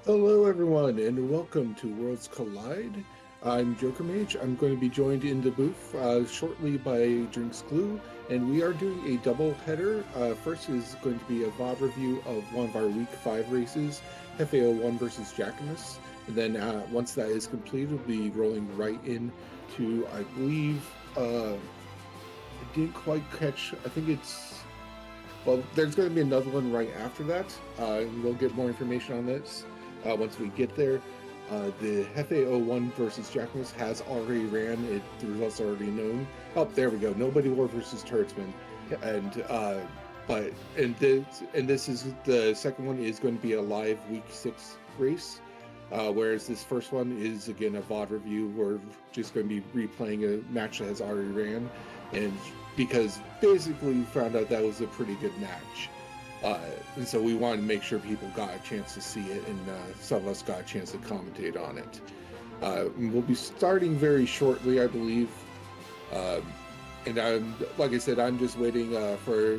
Hello, everyone, and welcome to Worlds Collide. I'm Joker Mage. I'm going to be joined in the booth shortly by Drinks Glue, and we are doing a double header. First is going to be a VOD review of one of our Week 5 races, jefe01 versus Jackimus. And then once that is completed, we'll be rolling right in to, I believe, I didn't quite catch, I think it's well, there's going to be another one right after that, and we'll get more information on this once we get there. The jefe01 versus Jackimus has already ran. The results are already known. Oh, there we go. Nobody War versus Turdsman, Yep. And this is the second one is going to be a live week 6 race. Whereas this first one is again a VOD review. We're just going to be replaying a match that has already ran, and because basically we found out that was a pretty good match. And so we wanted to make sure people got a chance to see it, and some of us got a chance to commentate on it. We'll be starting very shortly, I believe. And like I said, I'm just waiting for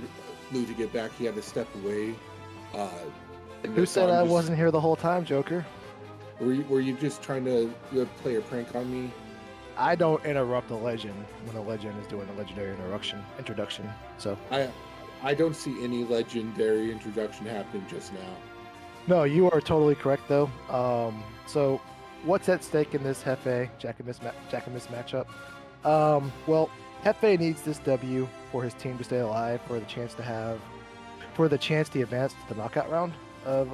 Lou to get back. He had to step away. Uh, Who so said I just, wasn't here the whole time, Joker? were you just trying to play a prank on me? I don't interrupt a legend when a legend is doing a legendary introduction. So I don't see any legendary introduction happening just now. no, you are totally correct though. So what's at stake in this Hefe Jackimus matchup? Well, Hefe needs this W for his team to stay alive, for the chance to advance to the knockout round of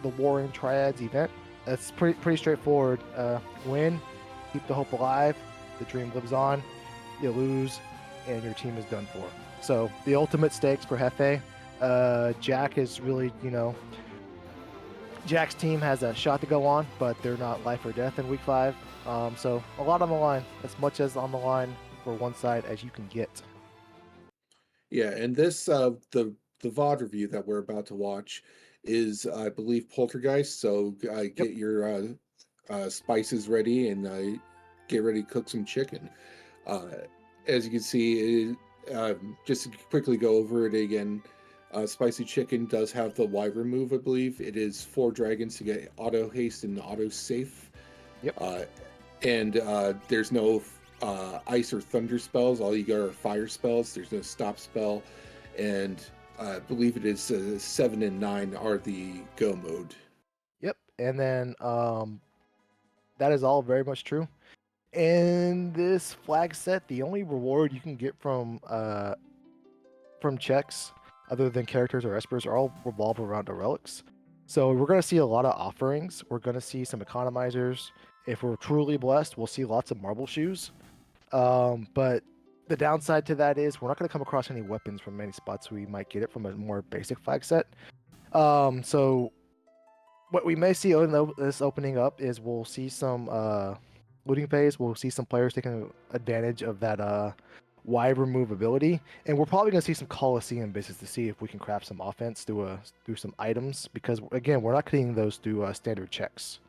the Warring Triads event. That's pretty straightforward. Win, keep the hope alive, the dream lives on. You lose, and your team is done for. So the ultimate stakes for Hefe. Jack is really, Jack's team has a shot to go on, but they're not life or death in week 5. So a lot on the line, as much as on the line for one side as you can get. Yeah, and this the VOD review that we're about to watch is, I believe, Poltergeist. So Yep. get your spices ready and get ready to cook some chicken. Uh, as you can see, just to quickly go over it again, spicy chicken does have the wyvern move. I believe it is 4 dragons to get auto haste and auto safe. Yep. Uh, and there's no ice or thunder spells. All you got are fire spells. There's no stop spell, and I believe it is 7 and 9 are the go mode. Yep. And then that is all very much true. In this flag set, the only reward you can get from checks, other than characters or espers, are all revolve around the relics. So we're going to see a lot of offerings. We're going to see some economizers. If we're truly blessed, we'll see lots of marble shoes. But the downside to that is we're not going to come across any weapons from many spots we might get it from a more basic flag set. So what we may see in this opening up is we'll see some looting phase. We'll see some players taking advantage of that wide removability, and we're probably going to see some Coliseum bases to see if we can craft some offense through some items. Because again, we're not getting those through standard checks.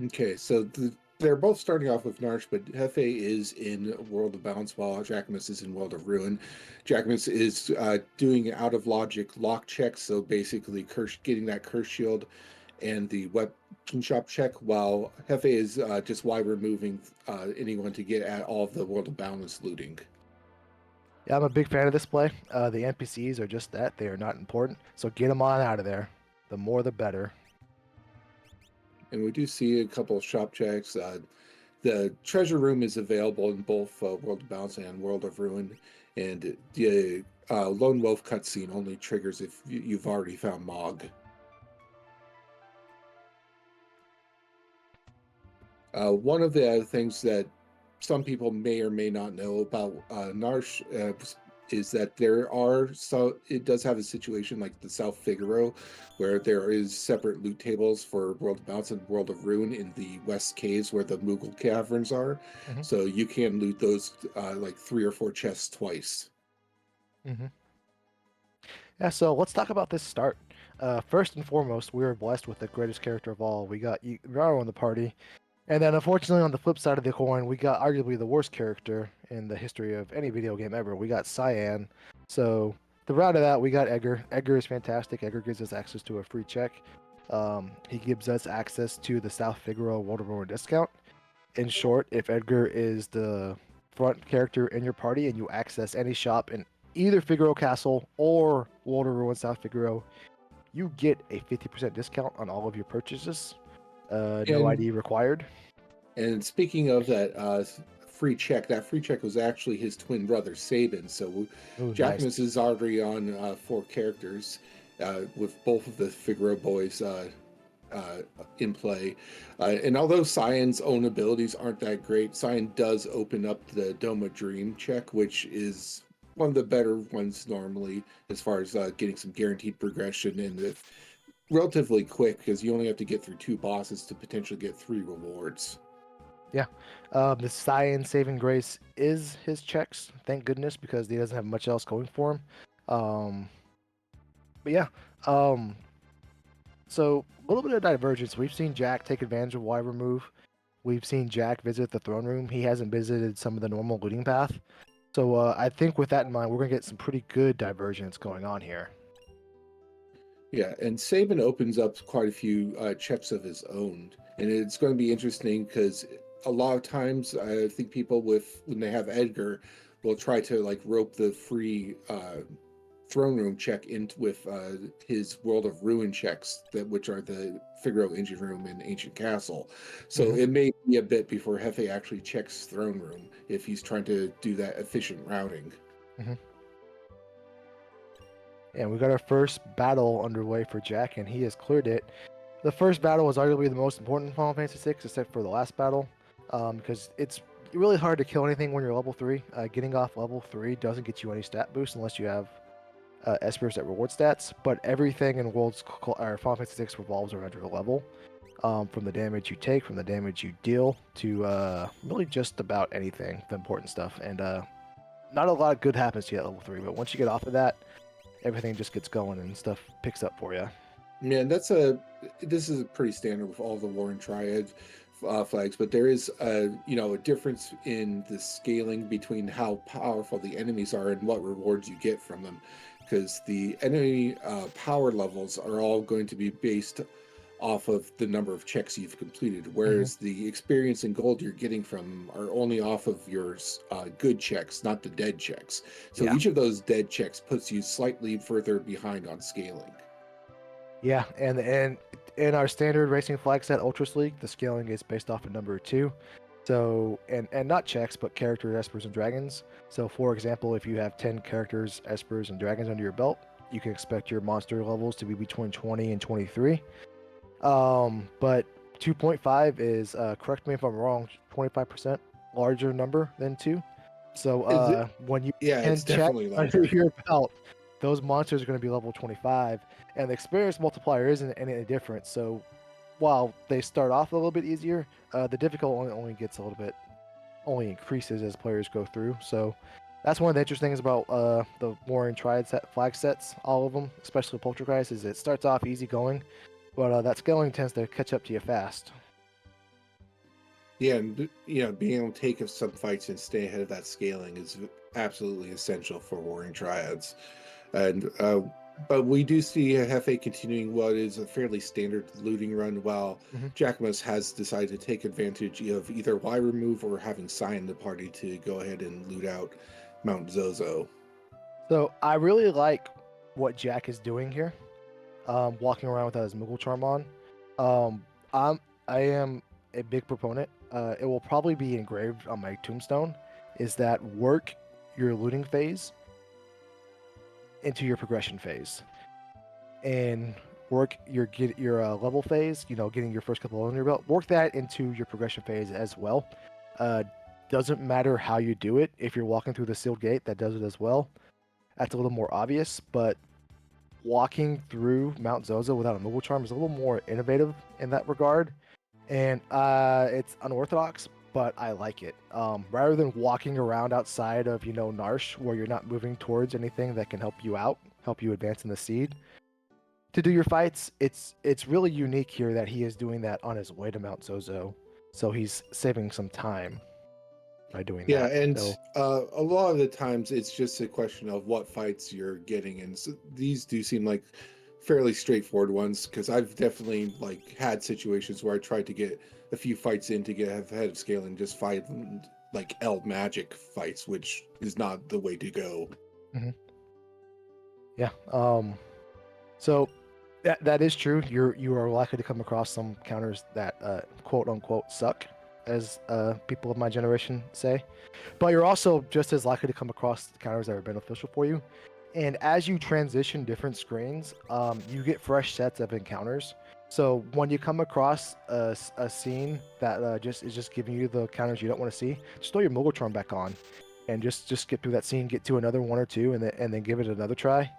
Okay, so they're both starting off with Narsh, but Hefe is in World of Balance while Jackimus is in World of Ruin. Jackimus is doing out of logic lock checks, so basically getting that curse shield and the weapon shop check, while Hefe is just why removing anyone to get at all of the World of Balance looting. Yeah, I'm a big fan of this play. The NPCs are just that; they are not important. So get them on out of there. The more, the better. And we do see a couple of shop checks. The treasure room is available in both World of Balance and World of Ruin, and the Lone Wolf cutscene only triggers if you've already found Mog. One of the other things that some people may or may not know about Narsh is that it does have a situation like the South Figaro, where there is separate loot tables for World of Bounce and World of Ruin in the West Caves where the Moogle caverns are. Mm-hmm. So you can loot those like 3 or 4 chests twice. Mm-hmm. Yeah, so let's talk about this start. First and foremost, we are blessed with the greatest character of all. We got Yaro in the party. And then, unfortunately, on the flip side of the coin, we got arguably the worst character in the history of any video game ever. We got Cyan. So, the route of that, we got Edgar. Edgar is fantastic. Edgar gives us access to a free check. He gives us access to the South Figaro World of War discount. In short, if Edgar is the front character in your party and you access any shop in either Figaro Castle or World of Ruin South Figaro, you get a 50% discount on all of your purchases. No And ID required. and speaking of that free check, that free check was actually his twin brother Sabin. So Ooh, nice. Jackimus is already on 4 characters with both of the Figaro boys uh, in play. And although Cyan's own abilities aren't that great, Cyan does open up the Doma Dream check, which is one of the better ones normally as far as getting some guaranteed progression and relatively quick because you only have to get through 2 bosses to potentially get 3 rewards. Yeah. The Science Saving Grace is his checks, thank goodness, because he doesn't have much else going for him. Um, but yeah. Um, so a little bit of divergence. We've seen Jack take advantage of Y remove. We've seen Jack visit the throne room. He hasn't visited some of the normal looting path. So I think with that in mind, we're gonna get some pretty good divergence going on here. Yeah, and Sabin opens up quite a few checks of his own, and it's going to be interesting because a lot of times I think people with when they have Edgar will try to like rope the free throne room check in with his World of Ruin checks that which are the Figaro engine room and ancient castle. So Hmm. it may be a bit before Hefe actually checks throne room if he's trying to do that efficient routing. Hmm. And we got our first battle underway for Jack, and he has cleared it. The first battle was arguably the most important in Final Fantasy VI, except for the last battle, because it's really hard to kill anything when you're level 3. Getting off level 3 doesn't get you any stat boost unless you have Espers that reward stats, but everything in Final Fantasy VI revolves around your level, from the damage you take, from the damage you deal, to really just about anything, the important stuff. And not a lot of good happens to you at level 3, but once you get off of that, everything just gets going and stuff picks up for you. Yeah, this is pretty standard with all the Warring Triad flags, but there is a difference in the scaling between how powerful the enemies are and what rewards you get from them, because the enemy power levels are all going to be based off of the number of checks you've completed, Hmm. whereas the experience and gold you're getting from are only off of your good checks, not the dead checks. So Yeah. each of those dead checks puts you slightly further behind on scaling. Yeah, and in our standard racing flag set Ultras League, the scaling is based off of number 2. So and not checks, but characters, espers, and dragons. So for example, if you have 10 characters, espers, and dragons under your belt, you can expect your monster levels to be between 20 and 23. But 2.5 is, correct me if I'm wrong, 25% larger number than 2. So Is it? when you Yeah, it's 10 checks definitely under larger. your belt, those monsters are going to be level 25, and the experience multiplier isn't any different. So while they start off a little bit easier, the difficulty only gets a little bit, only increases as players go through. So that's one of the interesting things about the Warring Triad flag sets, all of them, especially Poltergeist, is it starts off easy going, but that scaling tends to catch up to you fast. Yeah, and being able to take some fights and stay ahead of that scaling is absolutely essential for Warring Triads. And but we do see Hefe continuing what is a fairly standard looting run, while Hmm. Jackimus has decided to take advantage of either Y remove or having Cyan the party to go ahead and loot out Mount Zozo. So I really like what Jack is doing here, walking around without his Moogle charm on. Um, I am a big proponent. It will probably be engraved on my tombstone. Is that work your looting phase into your progression phase, and work your level phase. You know, getting your first couple under your belt. Work that into your progression phase as well. Uh, doesn't matter how you do it. If you're walking through the sealed gate, that does it as well. That's a little more obvious, but walking through Mount Zozo without a mobile charm is a little more innovative in that regard, and it's unorthodox, but I like it. Rather than walking around outside of Narsh, where you're not moving towards anything that can help you out, help you advance in the seed to do your fights, it's really unique here that he is doing that on his way to Mount Zozo, so he's saving some time by doing Yeah, that. and So a lot of the times it's just a question of what fights you're getting, and so these do seem like fairly straightforward ones, because I've definitely like had situations where I tried to get a few fights in to get ahead of scale and just fight like L magic fights, which is not the way to go. Hmm. Yeah. So that is true. You are likely to come across some counters that quote unquote suck, as people of my generation say. But you're also just as likely to come across counters that are beneficial for you. And as you transition different screens, you get fresh sets of encounters. So when you come across a scene that just is just giving you the counters you don't want to see, just throw your Muggletron back on, and just get through that scene, get to another one or two, and then give it another try.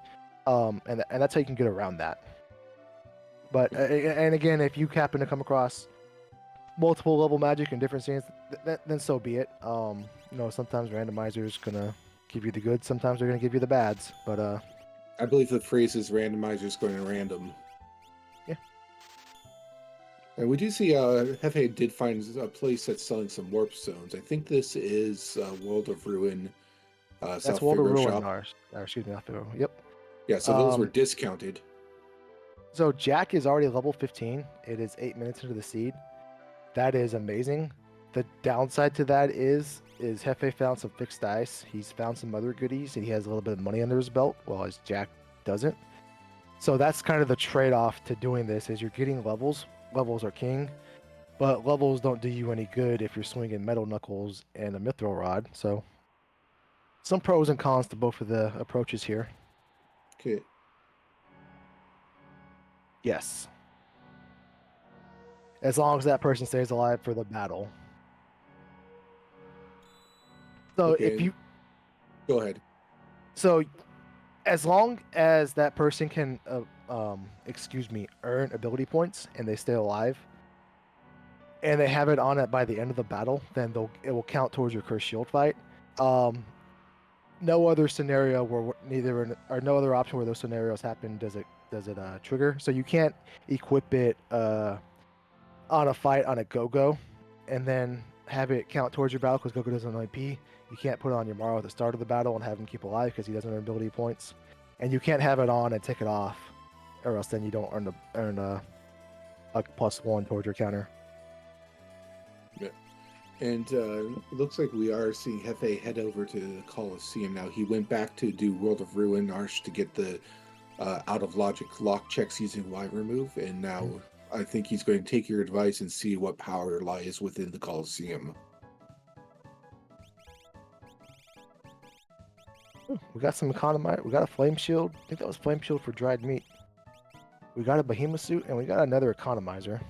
And that's how you can get around that. But and again, if you happen to come across multiple level magic in different scenes, then so be it. Sometimes randomizers gonna give you the goods, sometimes they're gonna give you the bads. But I believe the phrase is randomizers going to random. yeah, And we do see Hefe did find a place that's selling some warp stones. I think this is World of Ruin that's South World of Figaro Ruin. shop. Or excuse me, Yep. Yeah, so those were Um, discounted. so Jack is already level 15. It is 8 minutes into the seed. That is amazing. The downside to that is Hefe found some fixed dice. He's found some other goodies, and he has a little bit of money under his belt, while his Jack doesn't. So that's kind of the trade-off to doing this: is you're getting levels. Levels are king, but levels don't do you any good if you're swinging metal knuckles and a mithril rod. So some pros and cons to both of the approaches here. Okay. Yes, as long as that person stays alive for the battle. So Okay, if and you go ahead. so as long as that person can earn ability points and they stay alive and they have it on it by the end of the battle, then it will count towards your cursed shield fight. Um, no other scenario where no other option where those scenarios happen does it trigger. So you can't equip it on a fight on a go and then have it count towards your battle because Gogo doesn't know AP. You can't put it on your Morrow at the start of the battle and have him keep alive because he doesn't earn ability points. And you can't have it on and take it off, or else then you don't earn a +1 towards your counter. Yeah. And it looks like we are seeing Hefe head over to the Coliseum now. He went back to do World of Ruin Arsh to get the out of logic lock checks using Y remove, and now I think he's going to take your advice and see what power lies within the Coliseum. We got some economy. We got a flame shield. I think that was flame shield for dried meat. We got a behemoth suit, and we got another economizer.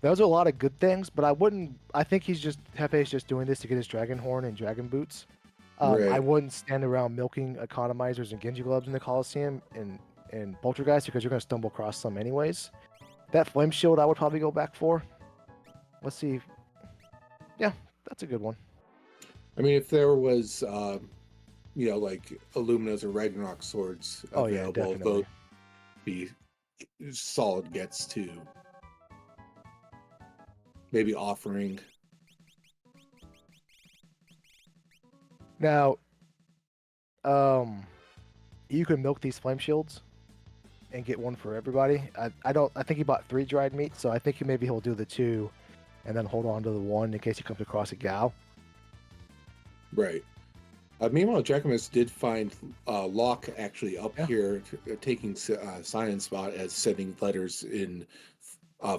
Those are a lot of good things, but I wouldn't. I think Hefe's just doing this to get his dragon horn and dragon boots. I Right. wouldn't stand around milking economizers and Genji gloves in the Coliseum and poltergeist because you're going to stumble across some anyways. That flame shield I would probably go back for. Let's see. Yeah, that's a good one. I mean, if there was, like Illumina's or Ragnarok swords Oh yeah, available, those definitely. be solid gets too. Maybe offering. Now, um, you can milk these flame shields and get one for everybody. I don't. I think he bought 3 dried meat, so I think maybe he'll do the 2, and then hold on to the 1 in case he comes across a gal. Right. Meanwhile, Jackimus did find Locke actually up Yeah. here taking Cyan's spot as sending letters in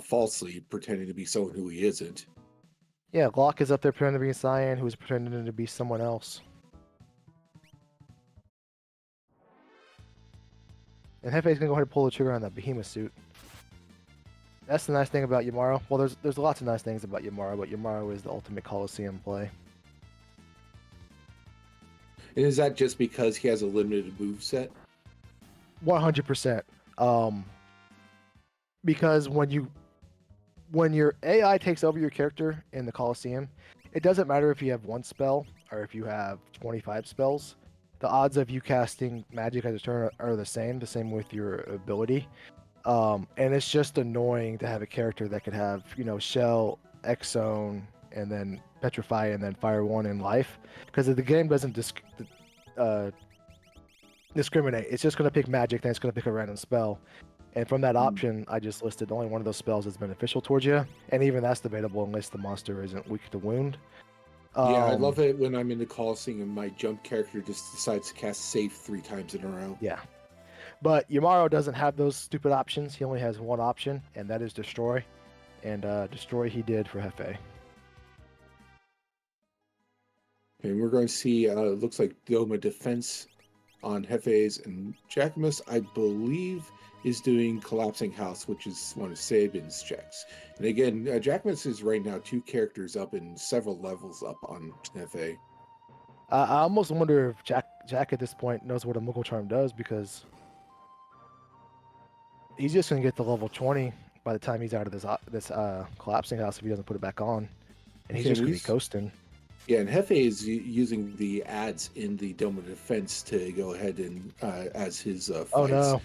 falsely, pretending to be someone who he isn't. Yeah, Locke is up there pretending to be a Cyan who's pretending to be someone else. And Hefe's gonna go ahead and pull the trigger on that behemoth suit. That's the nice thing about Yamaro. Well, there's lots of nice things about Yamaro, but Yamaro is the ultimate Coliseum play. And is that just because he has a limited move set? 100%. Um, because when your AI takes over your character in the Coliseum, it doesn't matter if you have 1 spell or if you have 25 spells. The odds of you casting magic as a turn are the same with your ability. And it's just annoying to have a character that could have, Shell, X-Zone, and then Petrify, and then Fire 1 in life. Because the game doesn't uh, discriminate. It's just going to pick magic, then it's going to pick a random spell. And from that Hmm. option, I just listed only one of those spells is beneficial towards you, and even that's debatable unless the monster isn't weak to wound. Yeah, I Um, love it when I'm in the Coliseum and my jump character just decides to cast safe 3 times in a row. yeah. But Yamaro doesn't have those stupid options. He only has one option, and that is destroy. And destroy he did for Hefe. And we're going to see, it looks like Doma defense on Hefe's, and Jackimus, I believe, is doing Collapsing House, which is one of Sabin's checks. And again, Jackimus is right now 2 characters up and several levels up on Hefe. I almost wonder if Jack at this point knows what a Moogle Charm does, because he's just going to get to level 20 by the time he's out of this collapsing house if he doesn't put it back on. And he's Okay, just going to be coasting. yeah, and Hefe is using the ads in the Dome of Defense to go ahead and as his fights. Oh no.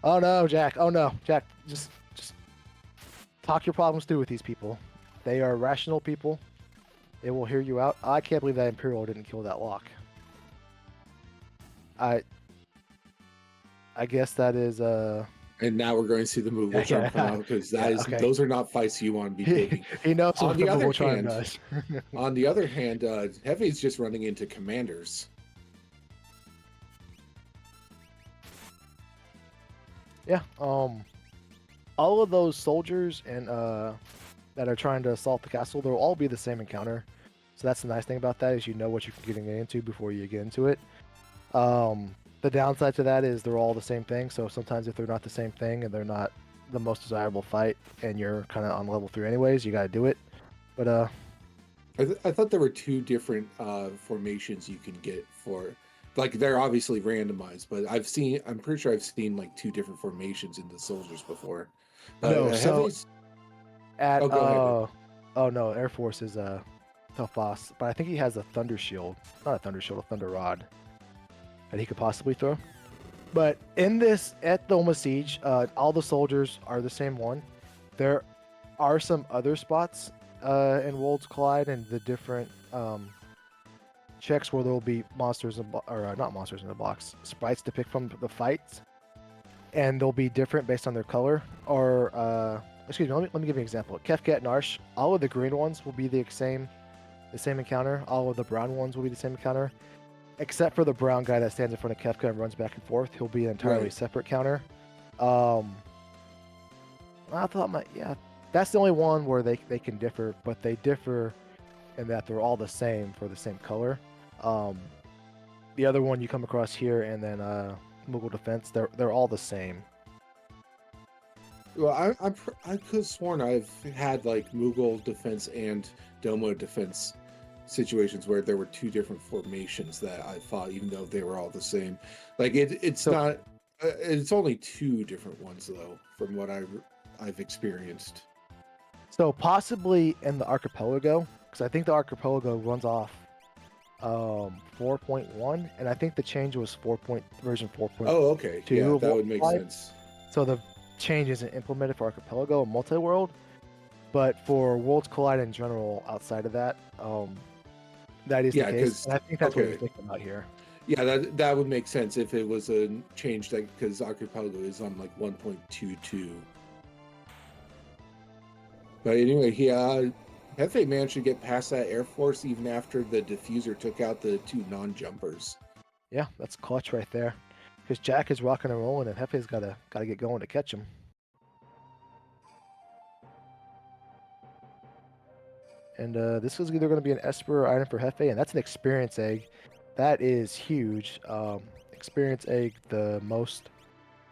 Oh no, Jack. Oh no, Jack. Just talk your problems through with these people. They are rational people. They will hear you out. I can't believe that Imperial didn't kill that lock. I guess that is And now we're going to see the Moogle Charm come out, because okay. those are not fights you want to be taking. He knows On what the the other Moogle Charm hand, does. on the other hand, Hefe's just running into commanders. Yeah. All of those soldiers and that are trying to assault the castle, they'll all be the same encounter. So that's the nice thing about that, is you know what you're getting into before you get into it. The downside to that is they're all the same thing. So sometimes if they're not the same thing and they're not the most desirable fight, and you're kind of on level 3 anyways, you got to do it. But I thought there were 2 different formations you can get for, like, they're obviously randomized, but I'm pretty sure I've seen like 2 different formations in the soldiers before. But no, so Hefe's, at oh, go ahead. oh no, Air Force is tough boss, but I think he has a thunder shield, not a thunder shield, a thunder rod that he could possibly throw. But in this, at Doma Siege, all the soldiers are the same one. There are some other spots in Worlds Collide and the different checks where there will be monsters or not monsters in the box, sprites to pick from the fights, and they'll be different based on their color. Or excuse me, let me give you an example. Kefka and Narsh, all of the green ones will be the same encounter. All of the brown ones will be the same encounter, except for the brown guy that stands in front of Kefka and runs back and forth. He'll be an entirely separate counter. I thought that's the only one where they can differ, but they differ in that they're all the same for the same color. The other one you come across here, and then Moogle Defense, they're all the same. Well, I could have sworn I've had like Moogle defense and Doma defense situations where there were 2 different formations that I thought, even though they were all the same. Like it's So, not. It's only 2 different ones though, from what I've experienced. So possibly in the Archipelago, because I think the Archipelago runs off 4.1, and I think the change was version 4.2. Oh, okay, yeah, of that would make 1.5. sense. So the change isn't implemented for Archipelago and Multi-World, but for Worlds Collide in general, outside of that, that is the Yeah, case. because And I think that's what you're thinking about here. yeah, that would make sense if it was a change, like, because Archipelago is on like 1.22. But anyway, Hefe managed to get past that Air Force even after the diffuser took out the 2 non-jumpers. Yeah, that's clutch right there. Because Jack is rocking and rolling, and Hefe's gotta get going to catch him. And this is either going to be an Esper item for Hefe, and that's an experience egg. That is huge. Experience egg, the most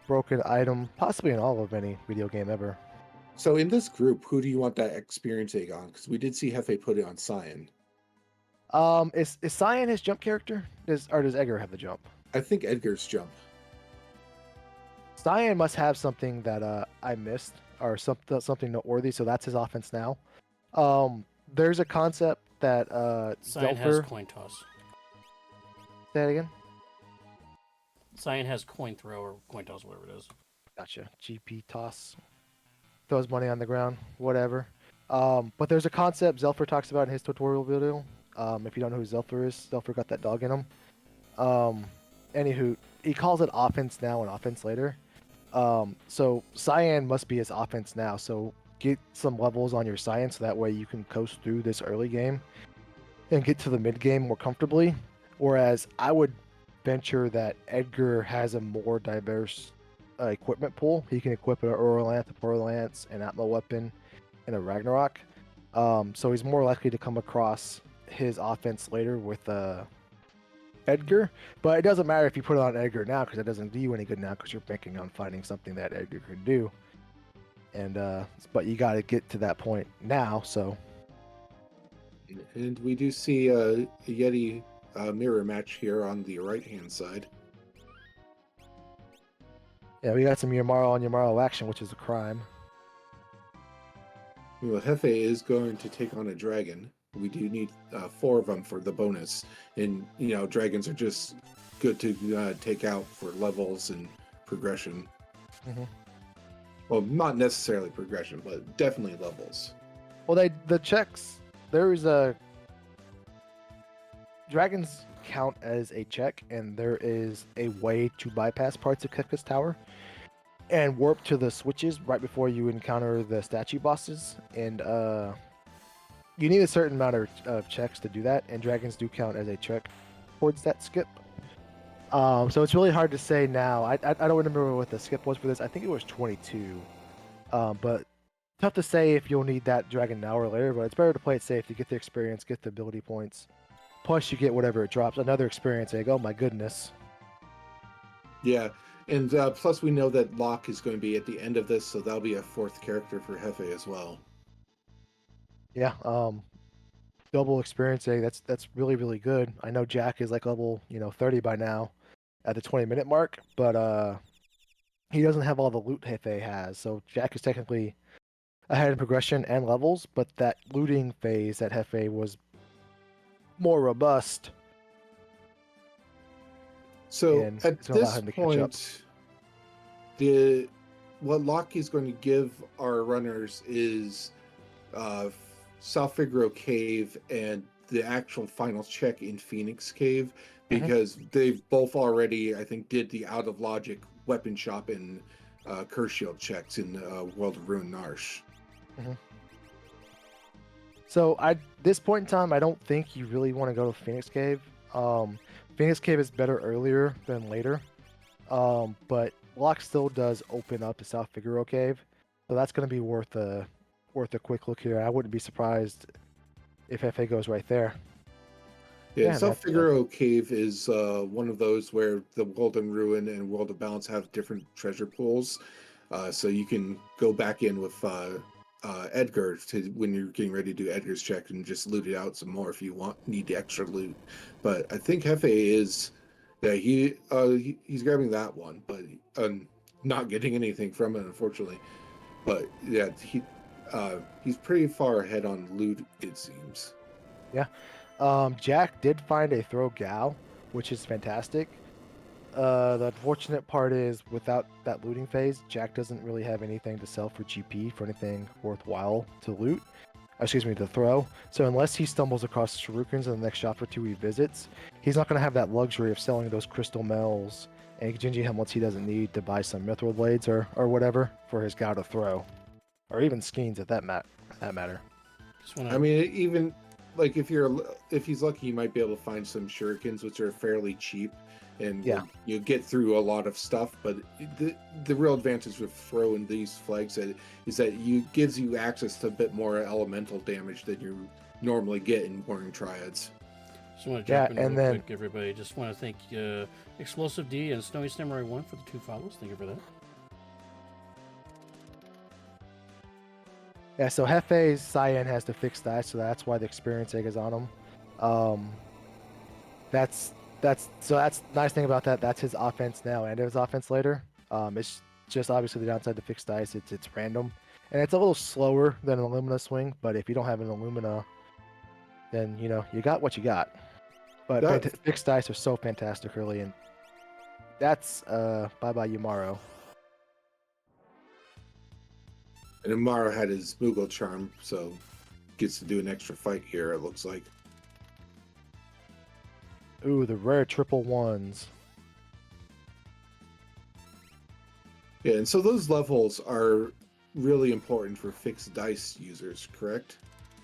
broken item, possibly in all of any video game ever. So in this group, who do you want that experience egg on? Because we did see Hefe put it on Cyan. Is Cyan his jump character? Or does Edgar have the jump? I think Edgar's jump. Cyan must have something that I missed, or something noteworthy. So that's his offense now. There's a concept that Cyan has coin toss. Say that again. Cyan has coin throw or coin toss, whatever it is. Gotcha. GP toss. Throws money on the ground. Whatever. But there's a concept Zelfer talks about in his tutorial video. If you don't know who Zelfer is, Zelfer got that dog in him. Anywho, he calls it offense now and offense later. So Cyan must be his offense now. So get some levels on your Cyan so that way you can coast through this early game and get to the mid game more comfortably. Whereas I would venture that Edgar has a more diverse equipment pool. He can equip an Orlanth, a Poor Lance, an Atma weapon, and a Ragnarok. So he's more likely to come across his offense later with Edgar. But it doesn't matter if you put it on Edgar now because it doesn't do you any good now because you're banking on finding something that Edgar can do. And but you got to get to that point now. So And we do see a Yeti mirror match here on the right-hand side. yeah, we got some Yamaro on Yamaro action, which is a crime. Well, Jefe is going to take on a dragon. We do need 4 of them for the bonus. And, dragons are just good to take out for levels and progression. Mhm. Well, not necessarily progression, but definitely levels. Well, the checks, there is a dragons count as a check, and there is a way to bypass parts of Kefka's tower and warp to the switches right before you encounter the statue bosses. And you need a certain amount of checks to do that, and dragons do count as a check towards that skip. So it's really hard to say now. I don't remember what the skip was for this. I think it was 22. But tough to say if you'll need that dragon now or later. But it's better to play it safe to get the experience, get the ability points. Plus, you get whatever it drops. Another experience egg. Oh my goodness. Yeah, and plus we know that Locke is going to be at the end of this, so that'll be a 4th character for Jefe as well. Yeah. Double experience egg. That's really really good. I know Jack is like level 30 by now, at the 20-minute mark, but he doesn't have all the loot Jefe has. So Jack is technically ahead in progression and levels, but that looting phase at Jefe was more robust. So And at it's going to allow this him to catch up. point, what Locke is going to give our runners is South Figaro Cave and the actual final check in Phoenix Cave, because they've both already, I think, did the out of logic weapon shop and curse shield checks in World of Ruin Narsh. So at this point in time, I don't think you really want to go to Phoenix Cave. Phoenix Cave is better earlier than later, but Locke still does open up to South Figaro Cave, so that's going to be worth a quick look here. I wouldn't be surprised if FA goes right there. Yeah, Yeah, South Figaro Cave is one of those where the World and Ruin and World of Balance have different treasure pools, so you can go back in with Edgar when you're getting ready to do Edgar's check and just loot it out some more if you need the extra loot. But I think Jefe is, yeah, he's grabbing that one, but not getting anything from it, unfortunately. But yeah, he's pretty far ahead on loot, it seems. Yeah. Jack did find a throw gal, which is fantastic. The unfortunate part is without that looting phase, Jack doesn't really have anything to sell for GP for anything worthwhile to loot. Excuse me, to throw. So unless he stumbles across shurikens in the next shop or 2 he visits, he's not going to have that luxury of selling those crystal mells and Genji helmets he doesn't need to buy some mithril blades or whatever for his gal to throw, or even skeins at that matter. I mean, even like if he's lucky, you might be able to find some shurikens, which are fairly cheap, and you get through a lot of stuff. But the real advantage with throwing these flags is that gives you access to a bit more elemental damage than you normally get in Warring Triads. Just want to jump in real quick, everybody. Just want to thank Explosive D and Snowy Samurai 1 for the 2 follows. Thank you for that. Yeah, so Hefe's Cyan has to fix that, so that's why the experience egg is on him. That's nice thing about that. That's his offense now and his offense later. It's just obviously the downside to fixed dice. It's random, and it's a little slower than an Illumina swing. But if you don't have an Illumina, then you got what you got. But fixed dice are so fantastic early, and that's bye bye Yamaro. And Amaro had his Moogle charm, so gets to do an extra fight here, it looks like. Ooh, the rare triple ones. Yeah, and so those levels are really important for fixed dice users, correct?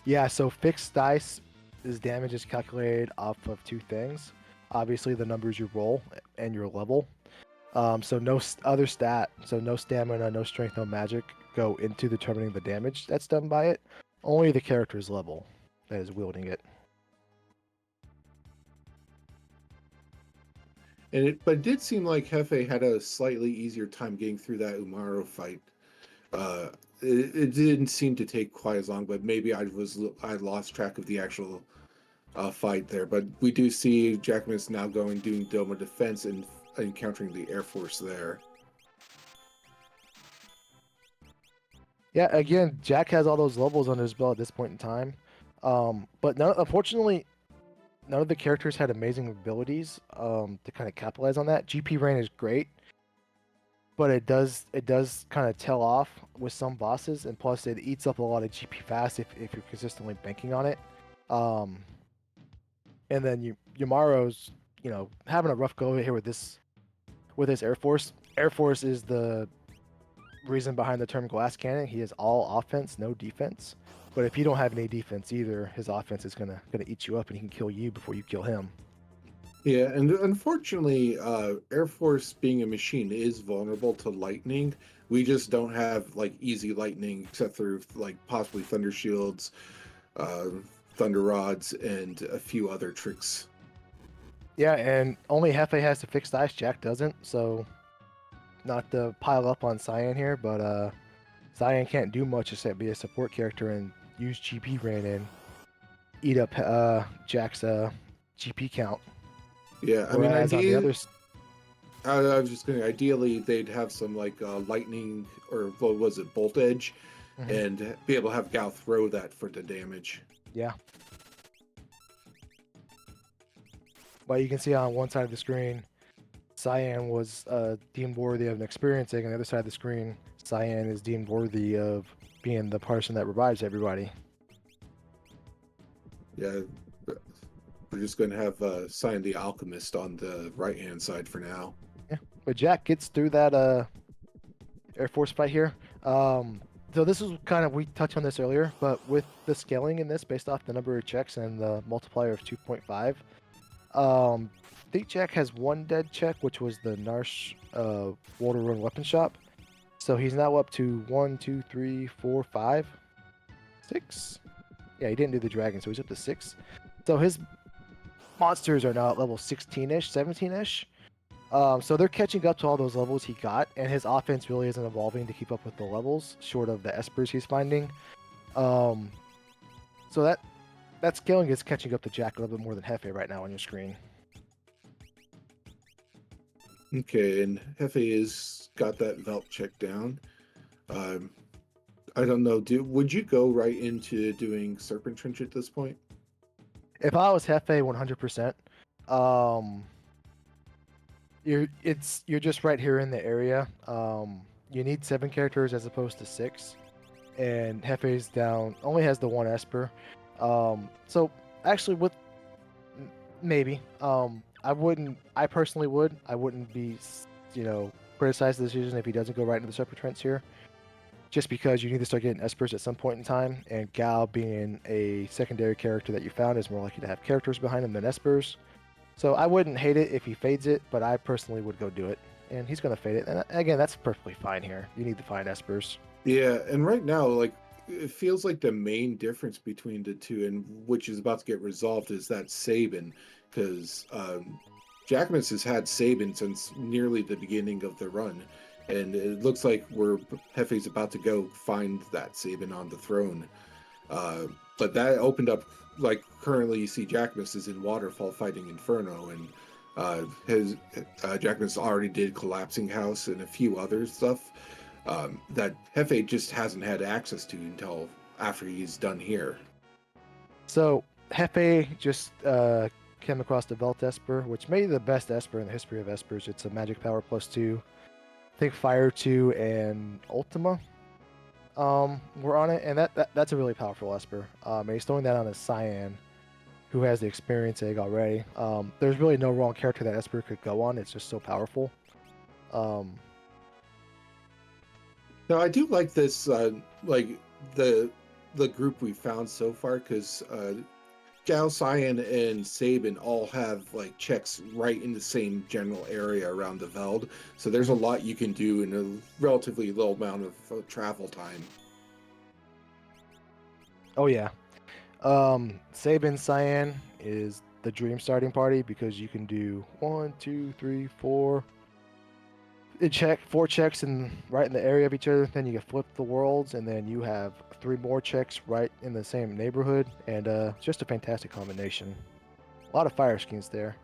Yeah, so fixed dice is damage is calculated off of two things. Obviously, the numbers you roll and your level. So other stat, so no stamina, no strength, no magic go into determining the damage that's done by it. Only the character's level that is wielding it. But it did seem like Jefe had a slightly easier time getting through that Umaro fight. Uh, it didn't seem to take quite as long, but maybe I lost track of the actual fight there. But we do see Jackimus now doing Doma defense and encountering the Air Force there. Yeah, again, Jack has all those levels under his belt at this point in time. But unfortunately, none of the characters had amazing abilities to kind of capitalize on that. GP Rain is great, but it does kind of tail off with some bosses, and plus it eats up a lot of GP fast if you're consistently banking on it. Um, and then Yamaro's having a rough go here with his Air Force. Air Force is the reason behind the term glass cannon. He is all offense, no defense. But if you don't have any defense either, his offense is gonna eat you up, and he can kill you before you kill him. Yeah, and unfortunately, Air Force being a machine is vulnerable to lightning. We just don't have like easy lightning except through like possibly thunder shields, uh, thunder rods, and a few other tricks. Yeah, and only Hefe has to fix dice. Jack doesn't. So not to pile up on Cyan here, but Cyan can't do much except be a support character and use GP Rain and eat up Jack's GP count. Yeah, I mean, Whereas on the other I was just going to ideally they'd have some like lightning or what was it, bolt edge, and be able to have Gal throw that for the damage. Yeah. But you can see on one side of the screen, Cyan was deemed worthy of an experiencing, and the other side of the screen, Cyan is deemed worthy of being the person that revives everybody. Yeah, we're just going to have Cyan the Alchemist on the right-hand side for now. Yeah, but Jack gets through that Air Force fight here. So this is kind of, we touched on this earlier, but with the scaling in this based off the number of checks and the multiplier of 2.5, I think Jack has one dead check, which was the Narsh Water Run Weapon Shop. So he's now up to 1, 2, 3, 4, 5, 6. Yeah, he didn't do the dragon, so he's up to 6. So his monsters are now at level 16-ish, 17-ish. So they're catching up to all those levels he got, and his offense really isn't evolving to keep up with the levels, short of the espers he's finding. So that scaling is catching up to Jack a little bit more than Hefe right now on your screen. Okay, and Hefe has got that Velt check down. I don't know. Would you go right into doing Serpent Trench at this point? If I was Hefe 100%, you're just right here in the area. You need 7 characters as opposed to 6, and Hefe's down only has the 1 Esper. So actually, with maybe I personally would. I wouldn't be criticize the decision if he doesn't go right into the Serpent Trench here, just because you need to start getting Espers at some point in time, and Gal being a secondary character that you found is more likely to have characters behind him than Espers. So I wouldn't hate it if he fades it, but I personally would go do it. And he's going to fade it. And again, that's perfectly fine here. You need to find Espers. Yeah, and right now, like, it feels like the main difference between the two, and which is about to get resolved, is that Sabin, because Jackimus has had Sabin since nearly the beginning of the run, and it looks like Hefe's about to go find that Sabin on the throne. But that opened up, like, currently you see Jackimus is in Waterfall fighting Inferno, and Jackimus already did Collapsing House and a few other stuff that Jefe just hasn't had access to until after he's done here. So Jefe just came across the Velt Esper, which may be the best Esper in the history of Espers. It's a magic power +2. I think Fire 2 and Ultima were on it, and that's a really powerful Esper. And he's throwing that on his Cyan, who has the experience egg already. There's really no wrong character that Esper could go on. It's just so powerful. Now I do like this, like the group we found so far, because Gao, Cyan, and Sabin all have like checks right in the same general area around the Veld, so there's a lot you can do in a relatively low amount of travel time. Oh yeah. Sabin Cyan is the dream starting party because you can do 1, 2, 3, 4. Four checks right in the area of each other. Then you can flip the worlds, and then you have 3 more checks right in the same neighborhood, and just a fantastic combination. A lot of fire schemes there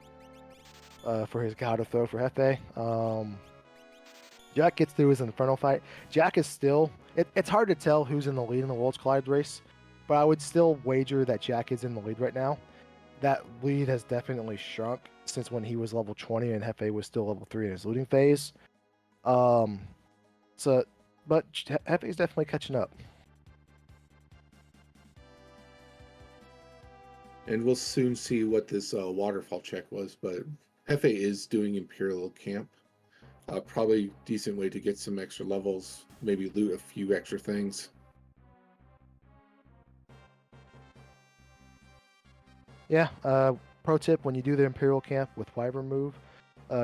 for his God of Throw for Hefe. Jack gets through his Inferno fight. Jack is still. It's hard to tell who's in the lead in the Worlds Collide race, but I would still wager that Jack is in the lead right now. That lead has definitely shrunk since when he was level 20 and Hefe was still level 3 in his looting phase. But Hefe is definitely catching up. And we'll soon see what this waterfall check was, but Hefe is doing Imperial Camp. Probably decent way to get some extra levels, maybe loot a few extra things. Yeah, pro tip, when you do the Imperial Camp with Wyvern move,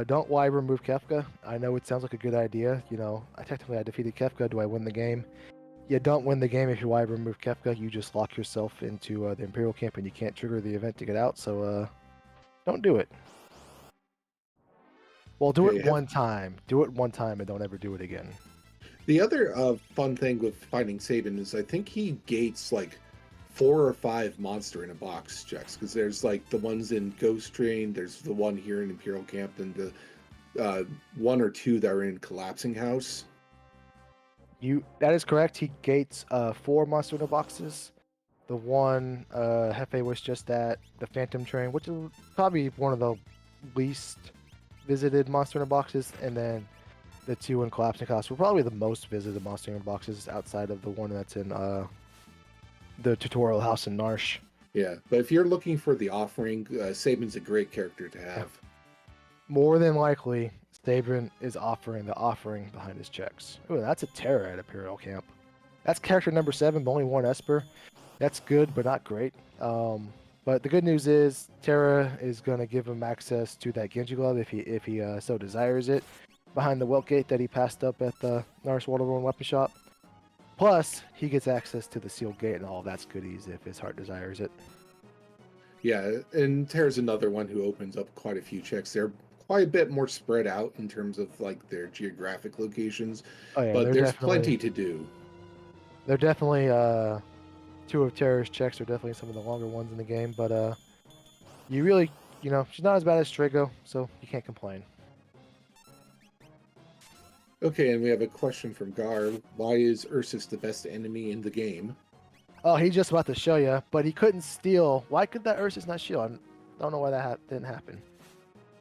don't Wyvern move Kefka. I know it sounds like a good idea. You know, I defeated Kefka. Do I win the game? You don't win the game if you Wyvern move Kefka. You just lock yourself into the Imperial Camp and you can't trigger the event to get out, so don't do it. Well, do it one time. Do it one time and don't ever do it again. The other fun thing with finding Sabin is I think he gates like 4 or 5 monster in a box checks, because there's like the ones in Ghost Train, there's the one here in Imperial Camp, and the 1 or 2 that are in Collapsing House. That is correct. He gates 4 monster in a boxes. The one Hefe was just at, the Phantom Train, which is probably one of the least visited monster in a boxes, and then the 2 in Collapsing House were probably the most visited monster in boxes outside of the one that's in the tutorial house in Narsh. Yeah, but if you're looking for the offering, Sabin's a great character to have. More than likely, Sabin is offering the offering behind his checks. Ooh, that's a Terror at Imperial Camp. That's character number 7, but only 1 Esper. That's good, but not great. But the good news is Terra is going to give him access to that Genji Glove if he so desires it, behind the Welt Gate that he passed up at the Narsh Waterborne Weapon Shop. Plus, he gets access to the Sealed Gate and all of that's goodies if his heart desires it. Yeah, and Terra's another one who opens up quite a few checks. They're quite a bit more spread out in terms of like their geographic locations, but there's plenty to do. They're definitely 2 of Terra's checks are definitely some of the longer ones in the game, but you really, she's not as bad as Strago, so you can't complain. Okay, and we have a question from Gar. Why is Ursus the best enemy in the game? Oh, he's just about to show you, but he couldn't steal. Why could that Ursus not steal? I don't know why that didn't happen.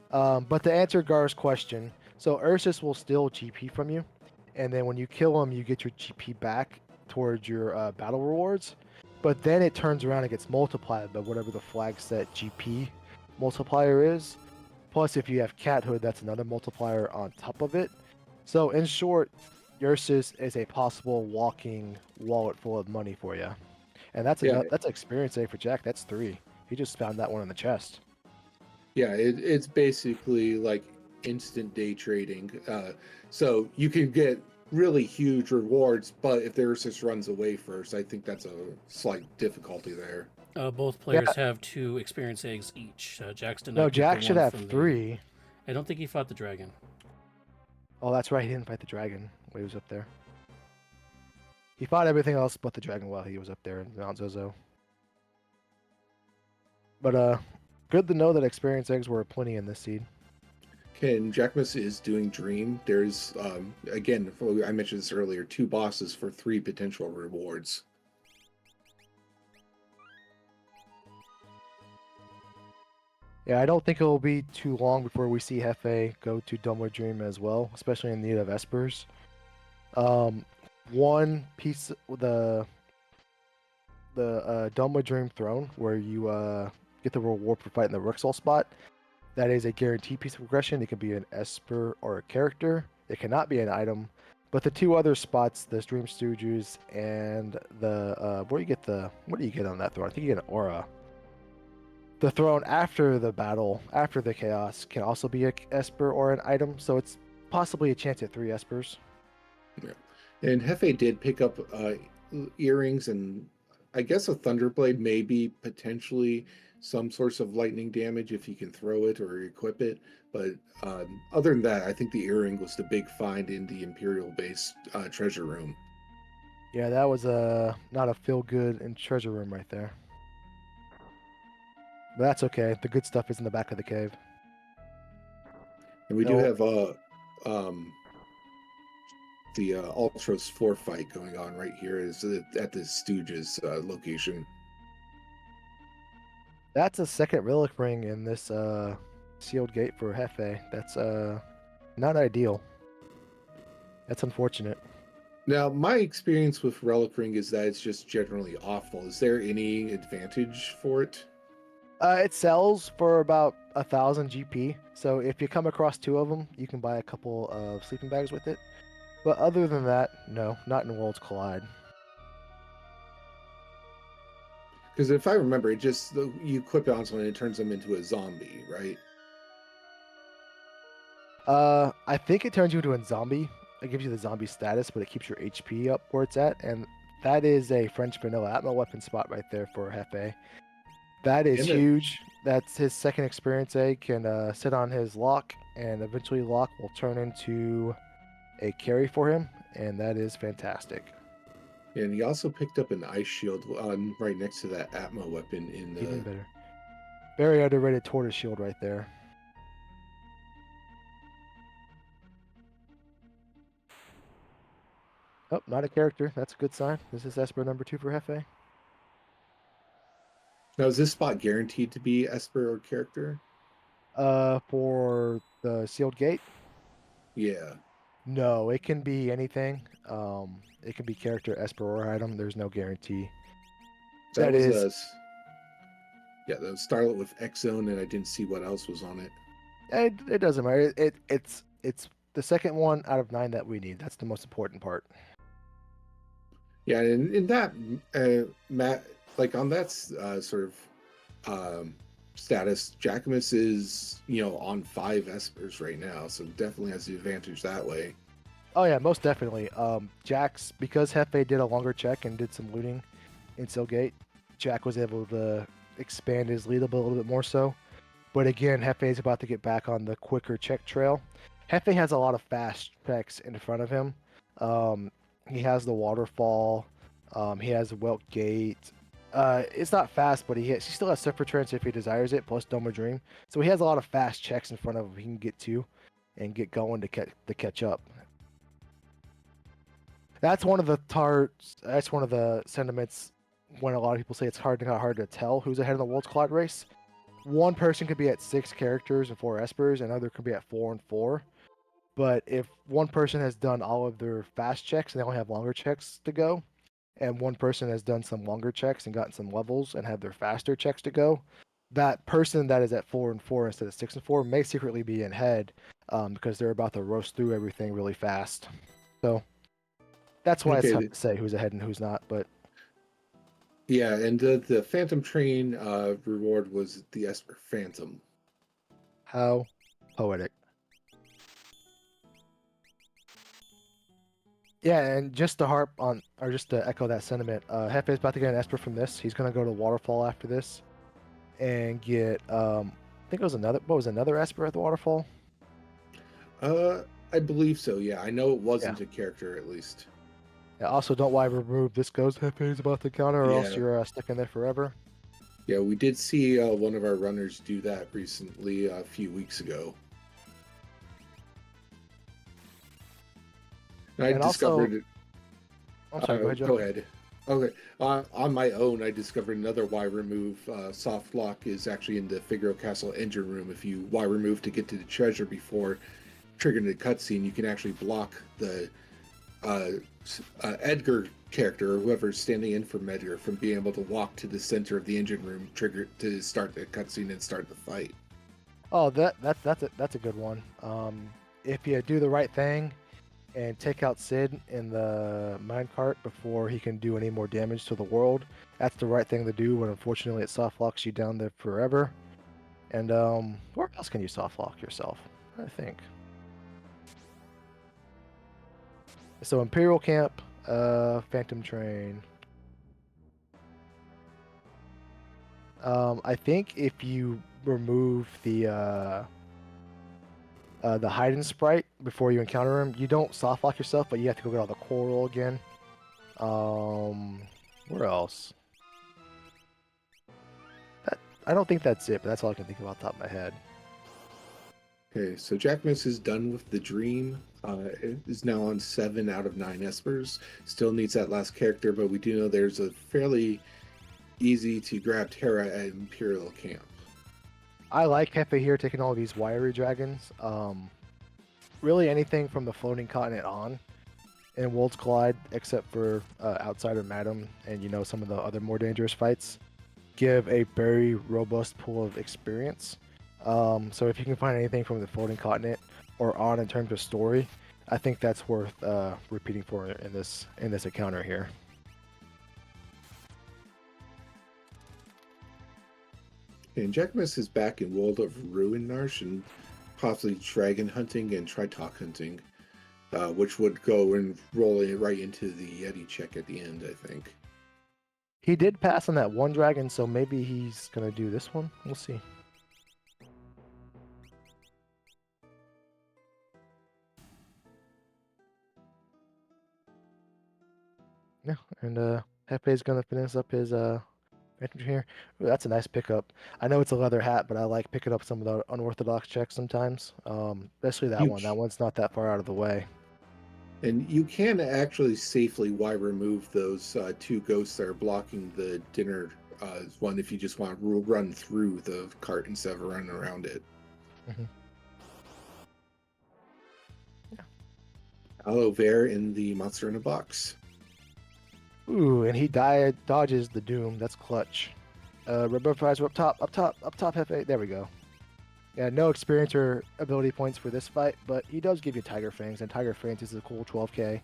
But to answer Gar's question, so Ursus will steal GP from you, and then when you kill him, you get your GP back towards your battle rewards. But then it turns around and gets multiplied by whatever the flag set GP multiplier is. Plus, if you have Cathood, that's another multiplier on top of it. So, in short, Ursus is a possible walking wallet full of money for you. And that's an experience A for Jack. That's 3. He just found that one in the chest. Yeah, it's basically like instant day trading. So you can get really huge rewards, but if the Ursus runs away first, I think that's a slight difficulty there. Both players have 2 experience eggs each. Jack's did not. No, Jack should have 3. I don't think he fought the dragon. Oh, that's right. He didn't fight the dragon when he was up there. He fought everything else but the dragon while he was up there in Mount Zozo. But good to know that experience eggs were plenty in this seed. Okay, and Jackimus is doing Dream. There's, again, I mentioned this earlier, 2 bosses for 3 potential rewards. Yeah, I don't think it will be too long before we see Hefe go to Doma Dream as well, especially in need of Espers. One piece, the Doma Dream Throne, where you get the reward for fighting the Rixol spot, that is a guaranteed piece of progression. It can be an Esper or a character. It cannot be an item, But the two other spots, the Dream Stooges and the what do you get on that throne? I think you get an aura. The throne after the battle, after the chaos, can also be a Esper or an item, so it's possibly a chance at 3 Espers. Yeah. And Jefe did pick up earrings and I guess a Thunderblade may be potentially some source of lightning damage if you can throw it or equip it. But other than that, I think the earring was the big find in the Imperial base treasure room. Yeah, that was not a feel good in treasure room right there. But that's okay. The good stuff is in the back of the cave. And we do No, have the Ultros 4 fight going on right here is at the Stooges location. that's a second relic ring in this sealed gate for Jefe. That's not ideal. That's unfortunate. Now, my experience with Relic Ring is that it's just generally awful. Is there any advantage for it? It sells for about 1,000 GP. So if you come across 2 of them, you can buy a couple of sleeping bags with it. But other than that, no, not in Worlds Collide. Because if I remember, it just you equip it on someone and it turns them into a zombie, right? I think it turns you into a zombie. It gives you the zombie status, but it keeps your HP up where it's at, and that is a French vanilla Atmo weapon spot right there for Jefe. That is And it, huge. That's his second experience egg. Can sit on his lock, and eventually lock will turn into a carry for him, and that is fantastic. and he also picked up an ice shield on right next to that Atmo weapon in the. Even better. Very underrated tortoise shield right there. Oh, not a character. That's a good sign. This is Esper number 2 for Jefe. Now, is this spot guaranteed to be Esper or character? For the sealed gate, Yeah, no, it can be anything. It can be character, Esper, or item. There's no guarantee. that That was is, a. Yeah, the Starlet with X Zone, and I didn't see what else was on it. it doesn't matter. It's the second one out of 9 that we need. That's the most important part. Yeah, and in that, Matt, like on that sort of status, Jackimus is on 5 Espers right now, so definitely has the advantage that way. Oh yeah, most definitely. Jack's because Hefe did a longer check and did some looting in Sealgate, Jack was able to expand his lead a little bit more so. But again, Hefe is about to get back on the quicker check trail. Hefe has a lot of fast checks in front of him. He has the waterfall. He has Welt Gate. It's not fast, but he still has Surfer Trance if he desires it, plus Doma Dream. So he has a lot of fast checks in front of him he can get to and get going to catch up. That's one of the That's one of the sentiments when a lot of people say it's hard to tell who's ahead in the World's Collide race. One person could be at 6 characters and 4 espers, and another could be at 4 and 4. But if one person has done all of their fast checks and they only have longer checks to go, and one person has done some longer checks and gotten some levels and have their faster checks to go, that person that is at 4 and 4 instead of 6 and 4 may secretly be in head because they're about to roast through everything really fast. So that's why it's tough Okay, to say who's ahead and who's not. But yeah, and the Phantom Train reward was the Esper Phantom. how poetic. Yeah, and just to harp on, or just to echo that sentiment, Hefe is about to get an Esper from this. He's going to go to Waterfall after this and get, I think it was another Esper at the Waterfall? I believe so. Yeah, I know it Yeah. wasn't a character at least. Yeah, also, don't why remove this goes Hefe is about to counter, or else Yeah, you're stuck in there forever. yeah, we did see one of our runners do that recently a few weeks ago. And I And also, discovered. I'm sorry, go ahead, Joe. Go ahead. Okay. On my own, I discovered another Y remove. Soft lock is actually in the Figaro Castle engine room. If you Y remove to get to the treasure before triggering the cutscene, you can actually block the Edgar character or whoever's standing in for Edgar from being able to walk to the center of the engine room, trigger to start the cutscene and start the fight. Oh, that's a good one. If you do the right thing, and take out Sid in the minecart before he can do any more damage to the world. That's the right thing to do, but unfortunately it soft locks you down there forever. And where else can you soft lock yourself? I think. So Imperial Camp, Phantom Train. I think if you remove the hiding sprite before you encounter him, you don't soft lock yourself, but you have to go get all the coral again. Where else? I don't think that's it, but that's all I can think of off the top of my head. Okay, so Jackimus is done with the dream. It is now on 7 out of 9 espers. Still needs that last character, but we do know there's a fairly easy to grab Terra at Imperial Camp. I like Kefka here taking all these wiry dragons. Really anything from the floating continent on in Worlds Collide, except for Outsider Madam and some of the other more dangerous fights, give a very robust pool of experience. So if you can find anything from the floating continent or on in terms of story, I think that's worth repeating for in this encounter here. And Jackimus is back in World of Ruinarsh and possibly dragon hunting and Tritok hunting, which would go and roll right into the Yeti check at the end, I think. He did pass on that one dragon, so maybe he's going to do this one. We'll see. Yeah, and Hefe's going to finish up his here. Ooh, that's a nice pickup. I know it's a leather hat, but I like picking up some of the unorthodox checks sometimes. Especially that one. That one's not that far out of the way. And you can actually safely remove those 2 ghosts that are blocking the dinner one if you just want to run through the cart instead of running around it. Mm-hmm. Yeah. Aloe Vera in the monster in a box. Ooh, and he dodges the doom. That's clutch. Rebel fries are up top, Hefe. There we go. Yeah, no experience or ability points for this fight, but he does give you Tiger Fangs, and Tiger Fangs is a cool 12k.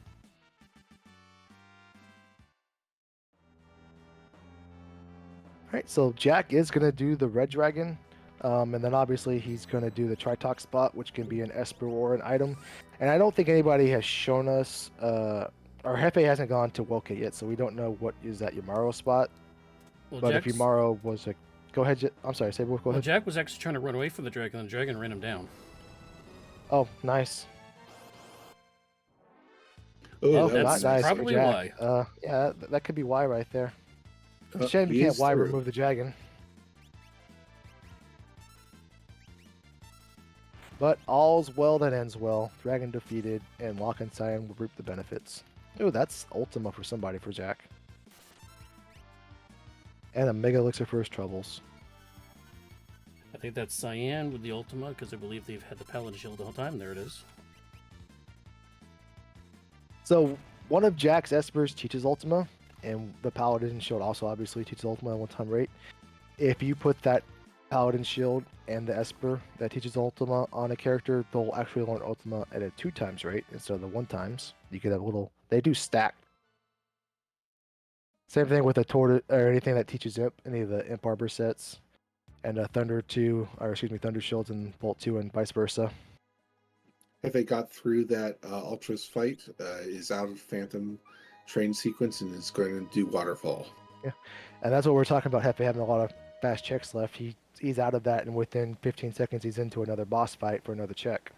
Alright, so Jack is going to do the Red Dragon, and then obviously he's going to do the Tritok spot, which can be an Esper or an item. And I don't think anybody has shown us, or Hefe hasn't gone to Woke yet, so we don't know what is that Yamaro spot. Well, but if Yamaro was a... Go ahead, I'm sorry, say go ahead. Jack was actually trying to run away from the dragon, and the dragon ran him down. Oh, nice. Oh, that's not nice probably why. Yeah, that could be why right there. Shame you can't remove the dragon. But all's well that ends well. Dragon defeated, and Locke and Cyan will reap the benefits. Ooh, that's Ultima for somebody for Jack. And a Mega Elixir for his troubles. I think that's Cyan with the Ultima, because I believe they've had the Paladin Shield the whole time. There it is. So, one of Jack's Espers teaches Ultima, and the Paladin Shield also obviously teaches Ultima at 1-time rate. If you put that Paladin Shield and the Esper that teaches Ultima on a character, they'll actually learn Ultima at a 2-times rate instead of the 1-times. You get a little... They do stack. Same thing with a Tortoise, or anything that teaches Imp, any of the Imp Arbor sets. And a Thunder Shields and Bolt 2 and vice versa. If they got through that Ultras fight, is out of Phantom train sequence and is going to do Waterfall. Yeah, and that's what we're talking about. Hefe having a lot of fast checks left. He's out of that, and within 15 seconds, he's into another boss fight for another check.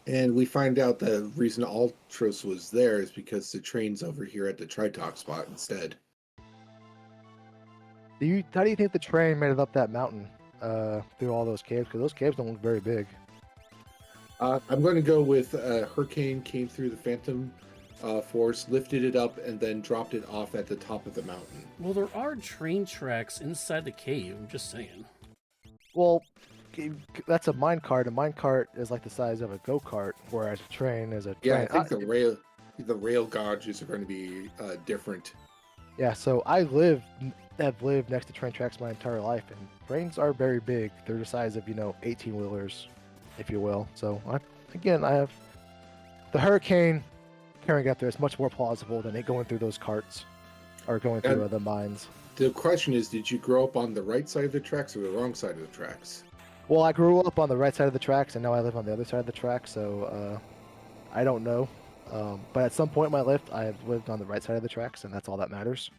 And we find out the reason Ultras was there is because the train's over here at the Tritok spot instead. How do you think the train made it up that mountain through all those caves? Because those caves don't look very big. I'm going to go with Hurricane came through the Phantom Force, lifted it up, and then dropped it off at the top of the mountain. Well, there are train tracks inside the cave. I'm just saying. Well, that's a minecart. A minecart is like the size of a go-kart, whereas a train is a train. Yeah, I think the rail gauges are going to be different. Yeah, so have lived next to train tracks my entire life, and trains are very big. They're the size of 18-wheelers. if you will. So I have the Hurricane carrying out there is much more plausible than it going through those carts or going through And other mines. the question is, did you grow up on the right side of the tracks or the wrong side of the tracks? Well, I grew up on the right side of the tracks, and now I live on the other side of the tracks, so I don't know. But at some point in my life, I have lived on the right side of the tracks, and that's all that matters.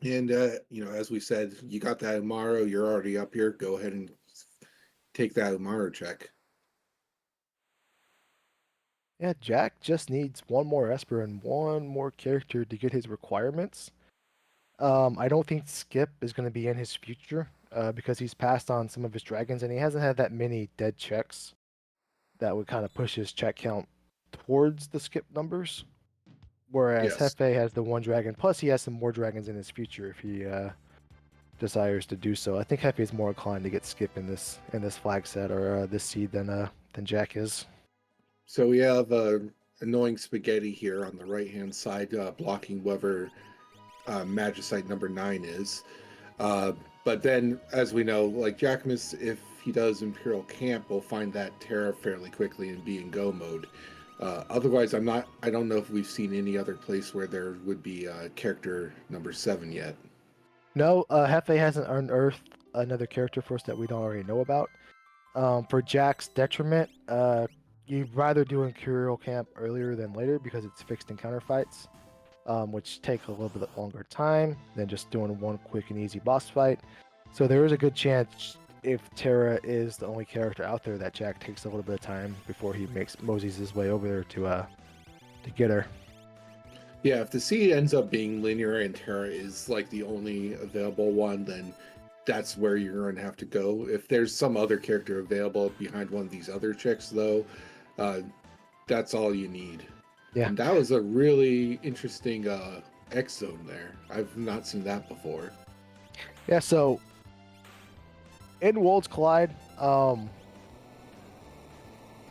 And as we said, you got that Umaro. You're already up here. Go ahead and take that Umaro check. Yeah, Jack just needs one more Esper and one more character to get his requirements. I don't think Skip is going to be in his future because he's passed on some of his dragons, and he hasn't had that many dead checks that would kind of push his check count towards the Skip numbers. Whereas Yes. Hefe has the one dragon, plus he has some more dragons in his future if he desires to do so. I think Hefe is more inclined to get Skip in this flag set or this seed than Jack is. So we have annoying spaghetti here on the right-hand side, blocking whoever Magicite number 9 is. But then, as we know, like Jackimus, if he does Imperial Camp, will find that Terra fairly quickly and be in go mode. Otherwise, I don't know if we've seen any other place where there would be character number 7 yet. No, Hefe hasn't unearthed another character for us that we don't already know about. For Jack's detriment, you'd rather do Imperial Camp earlier than later because it's fixed encounter fights, which take a little bit longer time than just doing one quick and easy boss fight. So there is a good chance if Terra is the only character out there that Jack takes a little bit of time before he moseys his way over there to get her. Yeah, if the seed ends up being linear and Terra is like the only available one, then that's where you're going to have to go. If there's some other character available behind one of these other chicks, though, that's all you need. Yeah. And that was a really interesting X zone there. I've not seen that before. Yeah, so in Worlds Collide,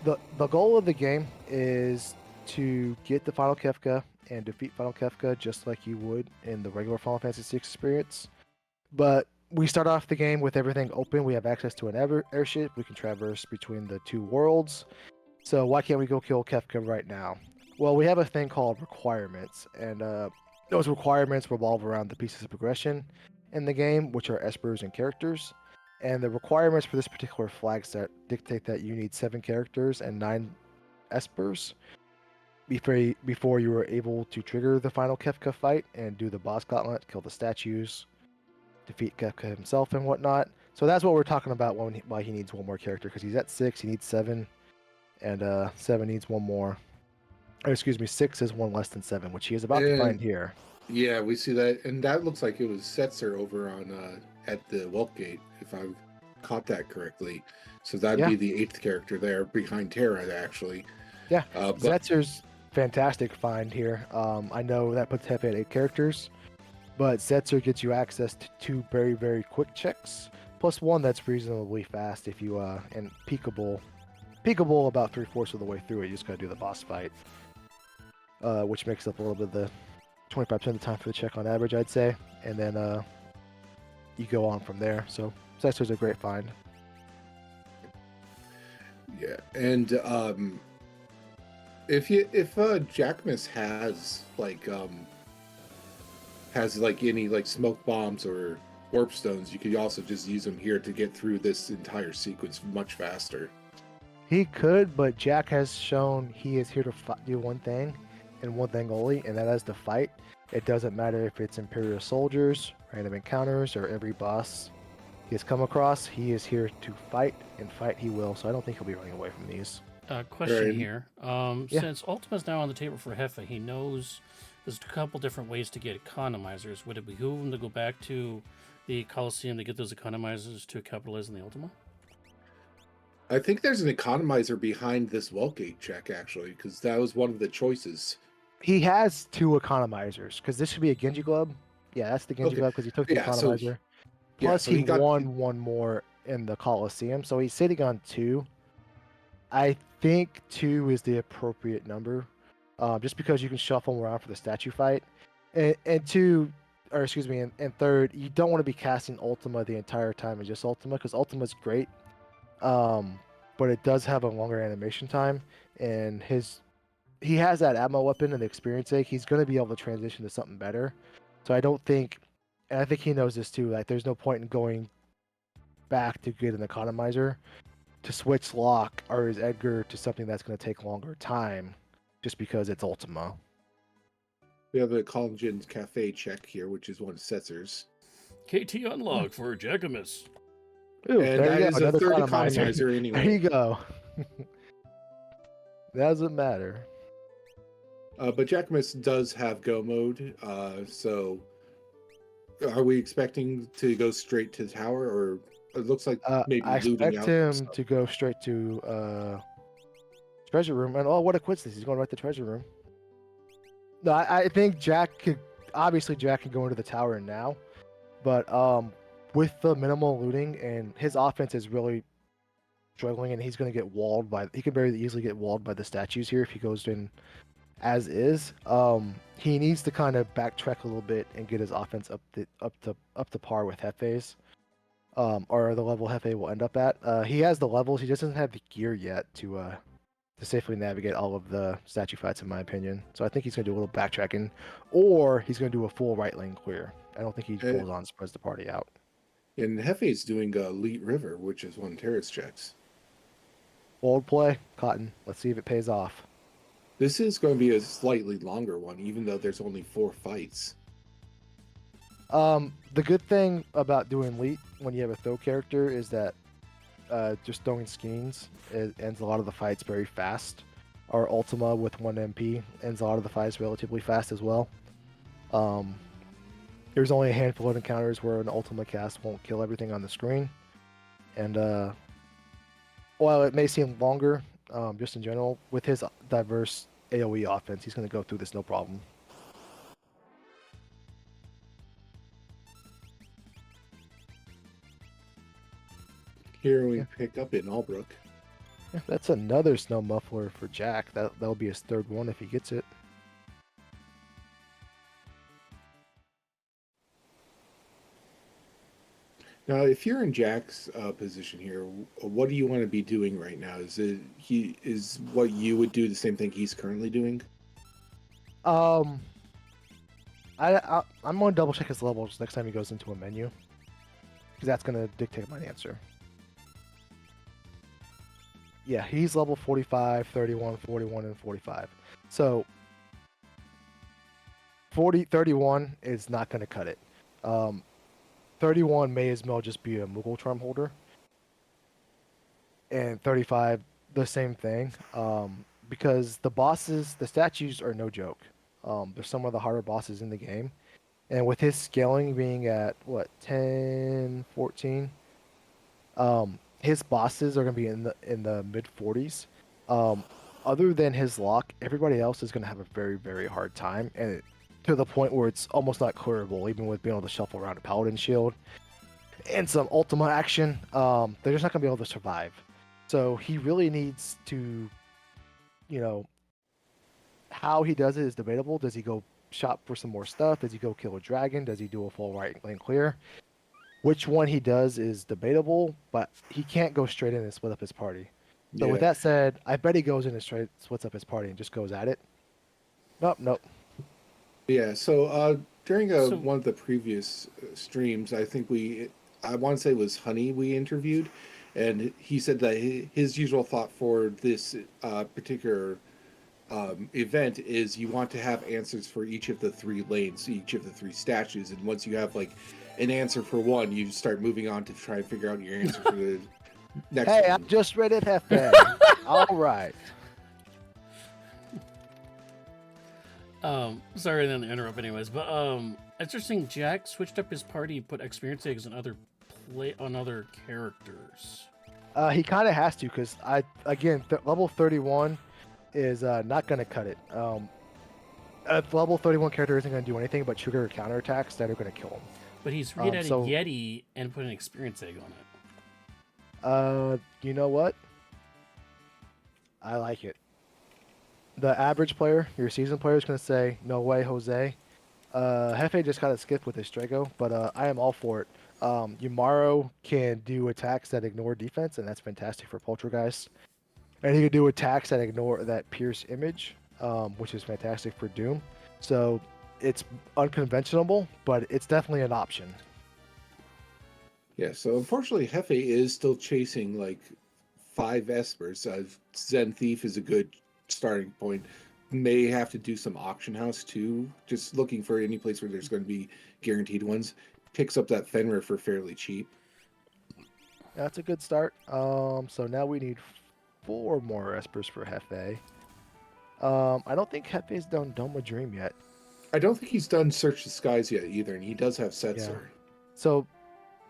the goal of the game is to get the Final Kefka and defeat Final Kefka just like you would in the regular Final Fantasy VI experience. But we start off the game with everything open. We have access to an airship. We can traverse between the two worlds. So why can't we go kill Kefka right now? Well, we have a thing called requirements, and those requirements revolve around the pieces of progression in the game, which are espers and characters. And the requirements for this particular flag set dictate that you need 7 characters and 9 espers before you are able to trigger the final Kefka fight and do the boss gauntlet, kill the statues, defeat Kefka himself and whatnot. So that's what we're talking about why he needs one more character, because he's at 6, he needs 7, and 7 needs one more. Or excuse me, 6 is one less than 7, which he is about to find here. Yeah, we see that, and that looks like it was Setzer over on at the Welk Gate, if I've caught that correctly. So that'd be the 8th character there behind Terra, actually. Yeah, Setzer's fantastic find here. I know that puts Hefe at 8 characters, but Setzer gets you access to 2 very, very quick checks, plus 1 that's reasonably fast if you and peekable about 3/4 of the way through it. You just gotta do the boss fight, which makes up a little bit of the 25% of the time for the check on average, I'd say, and then you go on from there. So Setzer's a great find. Yeah, and if Jackimus has any like smoke bombs or warp stones, you could also just use them here to get through this entire sequence much faster. He could, but Jack has shown he is here to do one thing and one thing only, and that is to fight. It doesn't matter if it's Imperial soldiers, random encounters, or every boss he has come across. He is here to fight, and fight he will. So I don't think he'll be running away from these. Question here. Since Ultima's now on the table for Hefe, he knows there's a couple different ways to get economizers. Would it behoove him to go back to the Coliseum to get those economizers to capitalize on the Ultima? I think there's an economizer behind this Welkgate check, actually, because that was one of the choices. He has 2 economizers, because this should be a Genji Glove. Yeah, that's the Genji Glove, because he took the economizer. Plus, he won one more in the Coliseum, so he's sitting on 2. I think 2 is the appropriate number, just because you can shuffle them around for the statue fight. And 2, or excuse me, and third, you don't want to be casting Ultima the entire time and just Ultima, because Ultima's great, um, but it does have a longer animation time, and he has that ammo weapon and the experience egg. He's going to be able to transition to something better. So I don't think, and I think he knows this too. Like, there's no point in going back to get an economizer to switch Locke or his Edgar to something that's going to take longer time, just because it's Ultima. We have a Collagen's Cafe check here, which is one of Setzer's. KT unlock for Jackimus. Ooh, And there that you is go. a Another third economizer. economizer There anyway. you go. Doesn't matter. But Jackimus does have go mode, so are we expecting to go straight to the tower, or it looks like maybe I looting expect out? him to go straight to treasure room. And oh, what a coincidence! He's going right to treasure room. No, I think Jack could go into the tower now, but with the minimal looting and his offense is really struggling, and he's going to get walled by. He can very easily get walled by the statues here if he goes in as is. He needs to kind of backtrack a little bit and get his offense up to par with Hefe's, or the level Hefe will end up at. He has the levels. He just doesn't have the gear yet to safely navigate all of the statue fights, in my opinion. So I think he's going to do a little backtracking, or he's going to do a full right lane clear. I don't think he full on spreads the party out. And Hefe's doing Elite River, which is one terrace checks. Bold play, Cotton. Let's see if it pays off. This is going to be a slightly longer one, even though there's only 4 fights. The good thing about doing elite when you have a throw character is that just throwing skeins ends a lot of the fights very fast. Our Ultima with 1 MP ends a lot of the fights relatively fast as well. There's only a handful of encounters where an Ultima cast won't kill everything on the screen. And while it may seem longer, just in general, with his diverse AoE offense, he's going to go through this no problem. Here we pick up in Albrook. Yeah, that's another snow muffler for Jack. That'll be his third one if he gets it. Now, if you're in Jack's position here, what do you want to be doing right now? Is what you would do the same thing he's currently doing? I'm going to double check his levels next time he goes into a menu, because that's going to dictate my answer. Yeah, he's level 45, 31, 41, and 45. So 31 is not going to cut it. 31 may as well just be a Moogle Charm holder. And 35, the same thing. Because the statues are no joke. They're some of the harder bosses in the game. And with his scaling being at, 10, 14, his bosses are going to be in the mid 40s. Other than his lock, everybody else is going to have a very, very hard time, and to the point where it's almost not clearable, even with being able to shuffle around a paladin shield and some Ultima action. They're just not going to be able to survive. So he really needs to, how he does it is debatable. Does he go shop for some more stuff? Does he go kill a dragon? Does he do a full right lane clear? Which one he does is debatable, but he can't go straight in and split up his party. So with that said, I bet he goes in and straight splits up his party and just goes at it. Nope. Yeah, so during one of the previous streams, I want to say it was Honey we interviewed, and he said that his usual thought for this particular event is you want to have answers for each of the 3 lanes, each of the 3 statues, and once you have an answer for one, you start moving on to try and figure out your answer for the next one. Hey, I just read it, Hefe. All right. Sorry to interrupt anyways, but interesting, Jack switched up his party, put experience eggs on other characters. He kind of has to, because level 31 is not going to cut it. A level 31 character isn't going to do anything but trigger counterattacks that are going to kill him. But he's re-added Yeti and put an experience egg on it. You know what? I like it. The average player, your seasoned player, is going to say, no way, Jose. Hefe just kind of skipped with his Strago, but I am all for it. Yumaro can do attacks that ignore defense, and that's fantastic for Poltergeist. And he can do attacks that ignore that pierce image, which is fantastic for Doom. So it's unconventional, but it's definitely an option. Yeah, so unfortunately, Hefe is still chasing like 5 espers. Zen Thief is a good starting point. May have to do some auction house too, just looking for any place where there's going to be guaranteed ones. Picks up that Fenrir for fairly cheap. That's a good start. So now we need 4 more espers for Hefe. I don't think Hefe's done Doma Dream yet. I don't think he's done Search the Skies yet either, and he does have Yeah. Setzer. So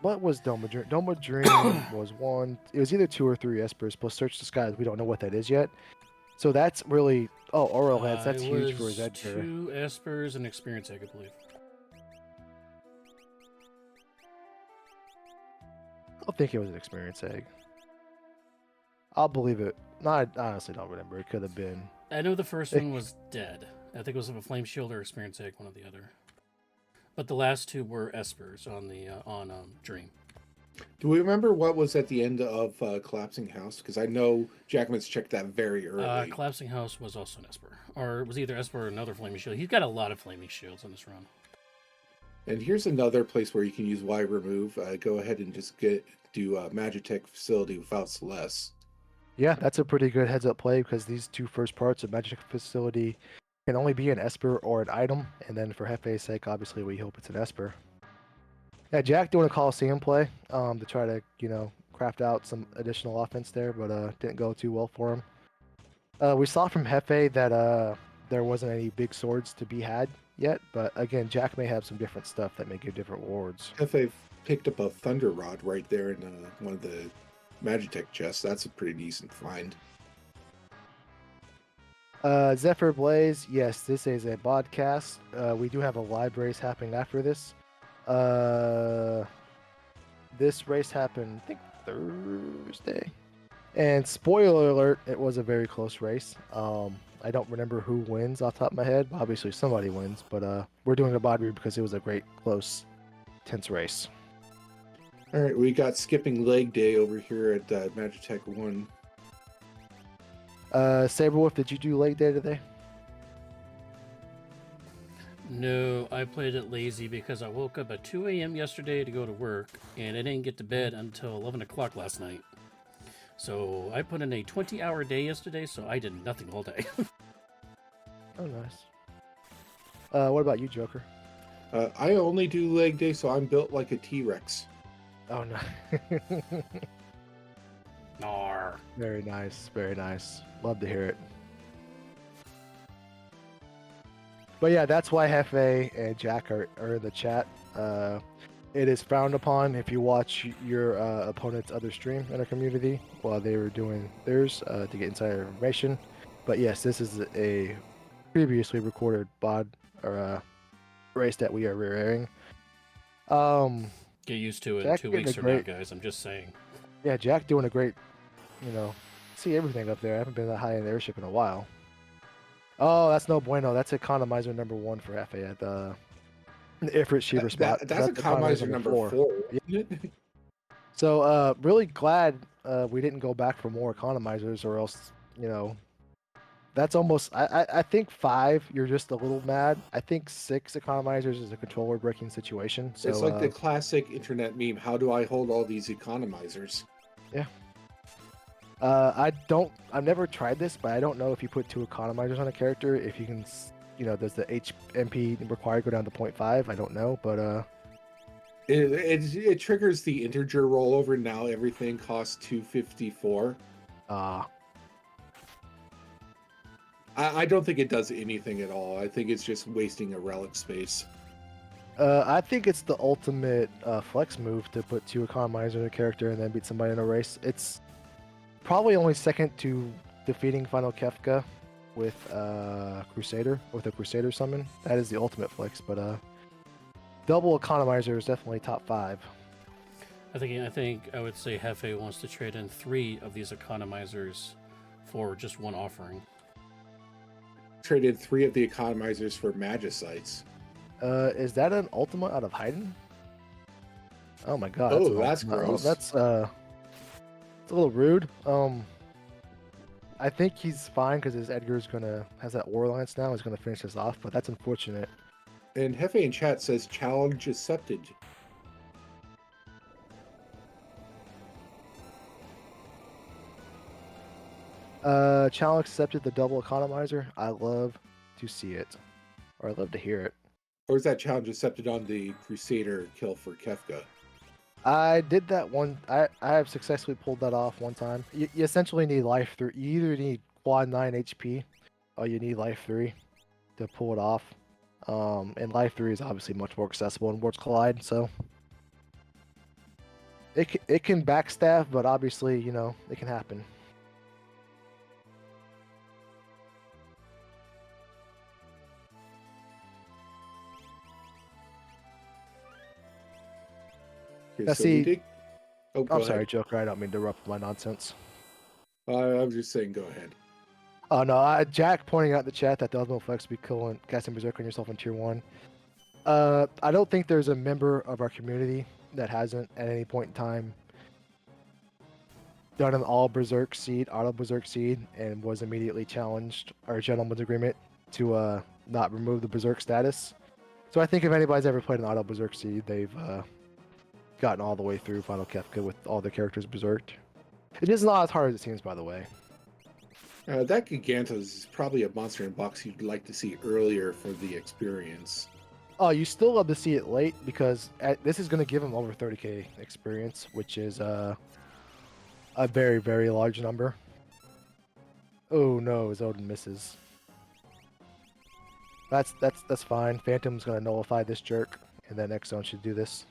what was Doma Dream? Doma Dream was 1. It was either 2 or 3 espers plus Search the Skies. We don't know what that is yet. So that's really Oral Heads. That's huge for his Edgar. 2 espers and experience egg, I believe. I don't think it was an experience egg. I'll believe it. No, I honestly don't remember. It could have been. I know the first one was dead. I think it was a flame shield or experience egg, one or the other. But the last 2 were espers on the Dream. Do we remember what was at the end of Collapsing House? Because I know Jackimus checked that very early. Collapsing House was also an esper, or it was either esper or another flaming shield. He's got a lot of flaming shields in this run. And here's another place where you can use Y remove. Go ahead and just do Magitech Facility without Celeste. Yeah, that's a pretty good heads-up play because these 2 first parts of Magic Facility can only be an Esper or an item, and then for Hefe's sake, obviously, we hope it's an Esper. Yeah, Jack doing a Coliseum play to try to, craft out some additional offense there, but didn't go too well for him. We saw from Hefe that there wasn't any big swords to be had yet, but again, Jack may have some different stuff that may give different rewards. Hefe picked up a Thunder Rod right there in one of the Magitech chests. That's a pretty decent find. Zephyr Blaze, yes, this is a podcast. We do have a live race happening after this. This race happened, I think, Thursday. And spoiler alert, it was a very close race. I don't remember who wins off the top of my head. Obviously, somebody wins, but we're doing a bod read because it was a great, close, tense race. All right, we got skipping leg day over here at Magitech 1. Saberwolf, did you do leg day today? No, I played it lazy because I woke up at 2 a.m. yesterday to go to work, and I didn't get to bed until 11 o'clock last night. So I put in a 20-hour day yesterday, so I did nothing all day. Oh, nice. What about you, Joker? I only do leg day, so I'm built like a T-Rex. Oh, no. Nar. Very nice, very nice. Love to hear it. But yeah, that's why Hefe and Jack are in the chat. It is frowned upon if you watch your opponent's other stream in our community while they were doing theirs to get insider information. But yes, this is a previously recorded bod or race that we are rear-airing. Get used to it Jack in 2 did weeks a from now, great- guys. I'm just saying. Yeah, Jack doing a great, see everything up there. I haven't been that high in the airship in a while. Oh, that's no bueno. That's economizer number 1 for Hefe at the Ifrit Sheever spot. That's economizer number 4, isn't it? So, really glad we didn't go back for more economizers, or else, that's almost. I think 5, you're just a little mad. I think 6 economizers is a controller breaking situation. So, It's like the classic internet meme. How do I hold all these economizers? Yeah. I've never tried this, but I don't know if you put 2 economizers on a character, if you can, does the HP required go down to 0.5? I don't know, but It triggers the integer rollover. Now everything costs 254. I don't think it does anything at all. I think it's just wasting a relic space. I think it's the ultimate flex move to put 2 economizers on a character and then beat somebody in a race. It's probably only second to defeating Final Kefka with a Crusader summon. That is the ultimate flex, but double economizer is definitely top 5. I think I would say Hefe wants to trade in 3 of these economizers for just 1 offering. Traded 3 of the economizers for Magicites. Is that an ultimate out of hiding? Oh my god, that's Oh, an that's ultimate. Oh, gross. that's it's a little rude. I think he's fine because his Edgar's has that War Lance now. He's gonna finish this off, but that's unfortunate. And Jefe in chat says challenge accepted. Challenge accepted the double economizer. I love to see it, or I love to hear it. Or is that challenge accepted on the Crusader kill for Kefka? I did that one. I have successfully pulled that off one time. You essentially need life 3. You either need quad 9 HP, or you need life 3 to pull it off. And life 3 is obviously much more accessible in Worlds Collide, so it can backstab, but obviously it can happen. Okay, Now so see, we did. Oh, go I'm ahead. sorry, Joker. I don't mean to interrupt my nonsense. I was just saying, go ahead. Oh no, Jack pointing out in the chat that the ultimate flex will be casting Berserk on yourself in tier 1. I don't think there's a member of our community that hasn't at any point in time done an all Berserk seed, auto Berserk seed, and was immediately challenged or gentleman's agreement to not remove the Berserk status. So I think if anybody's ever played an auto Berserk seed, they've gotten all the way through Final Kefka with all the characters berserked. It is not as hard as it seems, by the way. That Gigantos is probably a monster in box you'd like to see earlier for the experience. Oh, you still love to see it late because this is going to give him over 30k experience, which is a very, very large number. Oh no, his Odin misses. That's fine. Phantom's going to nullify this jerk, and then X Zone should do this.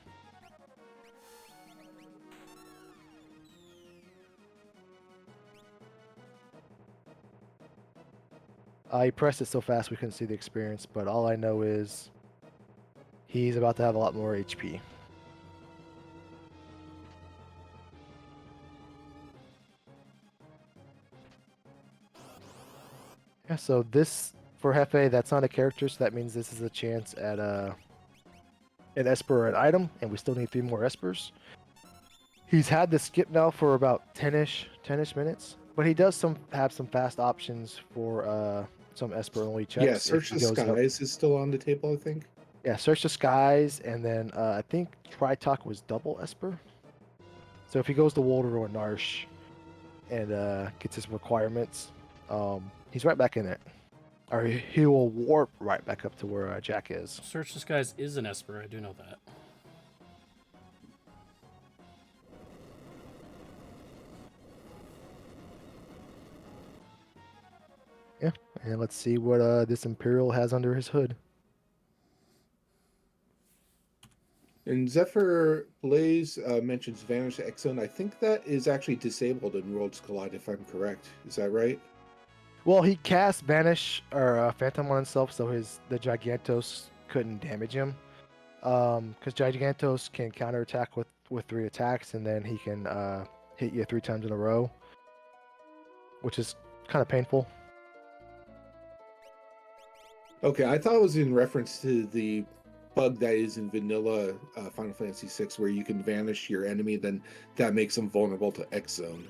He pressed it so fast we couldn't see the experience, but all I know is he's about to have a lot more HP. Yeah, so this, for Jefe, that's not a character, so that means this is a chance at an Esper or an item, and we still need 3 more Espers. He's had the skip now for about 10-ish minutes, but he does have some fast options for some Esper only checks. Yeah, Search the Skies is still on the table, I think. Yeah, Search the Skies, and then I think Tritalk was double Esper. So if he goes to Wolder or Narsh and gets his requirements, he's right back in it. Or he will warp right back up to where Jack is. Search the Skies is an Esper, I do know that. Yeah, and let's see what this Imperial has under his hood. And Zephyr Blaze mentions Vanish Exxon. I think that is actually disabled in Worlds Collide, if I'm correct. Is that right? Well, he cast Vanish or Phantom on himself, so the Gigantos couldn't damage him. Because Gigantos can counterattack with 3 attacks, and then he can hit you 3 times in a row, which is kind of painful. Okay, I thought it was in reference to the bug that is in vanilla Final Fantasy VI, where you can vanish your enemy, then that makes them vulnerable to X Zone.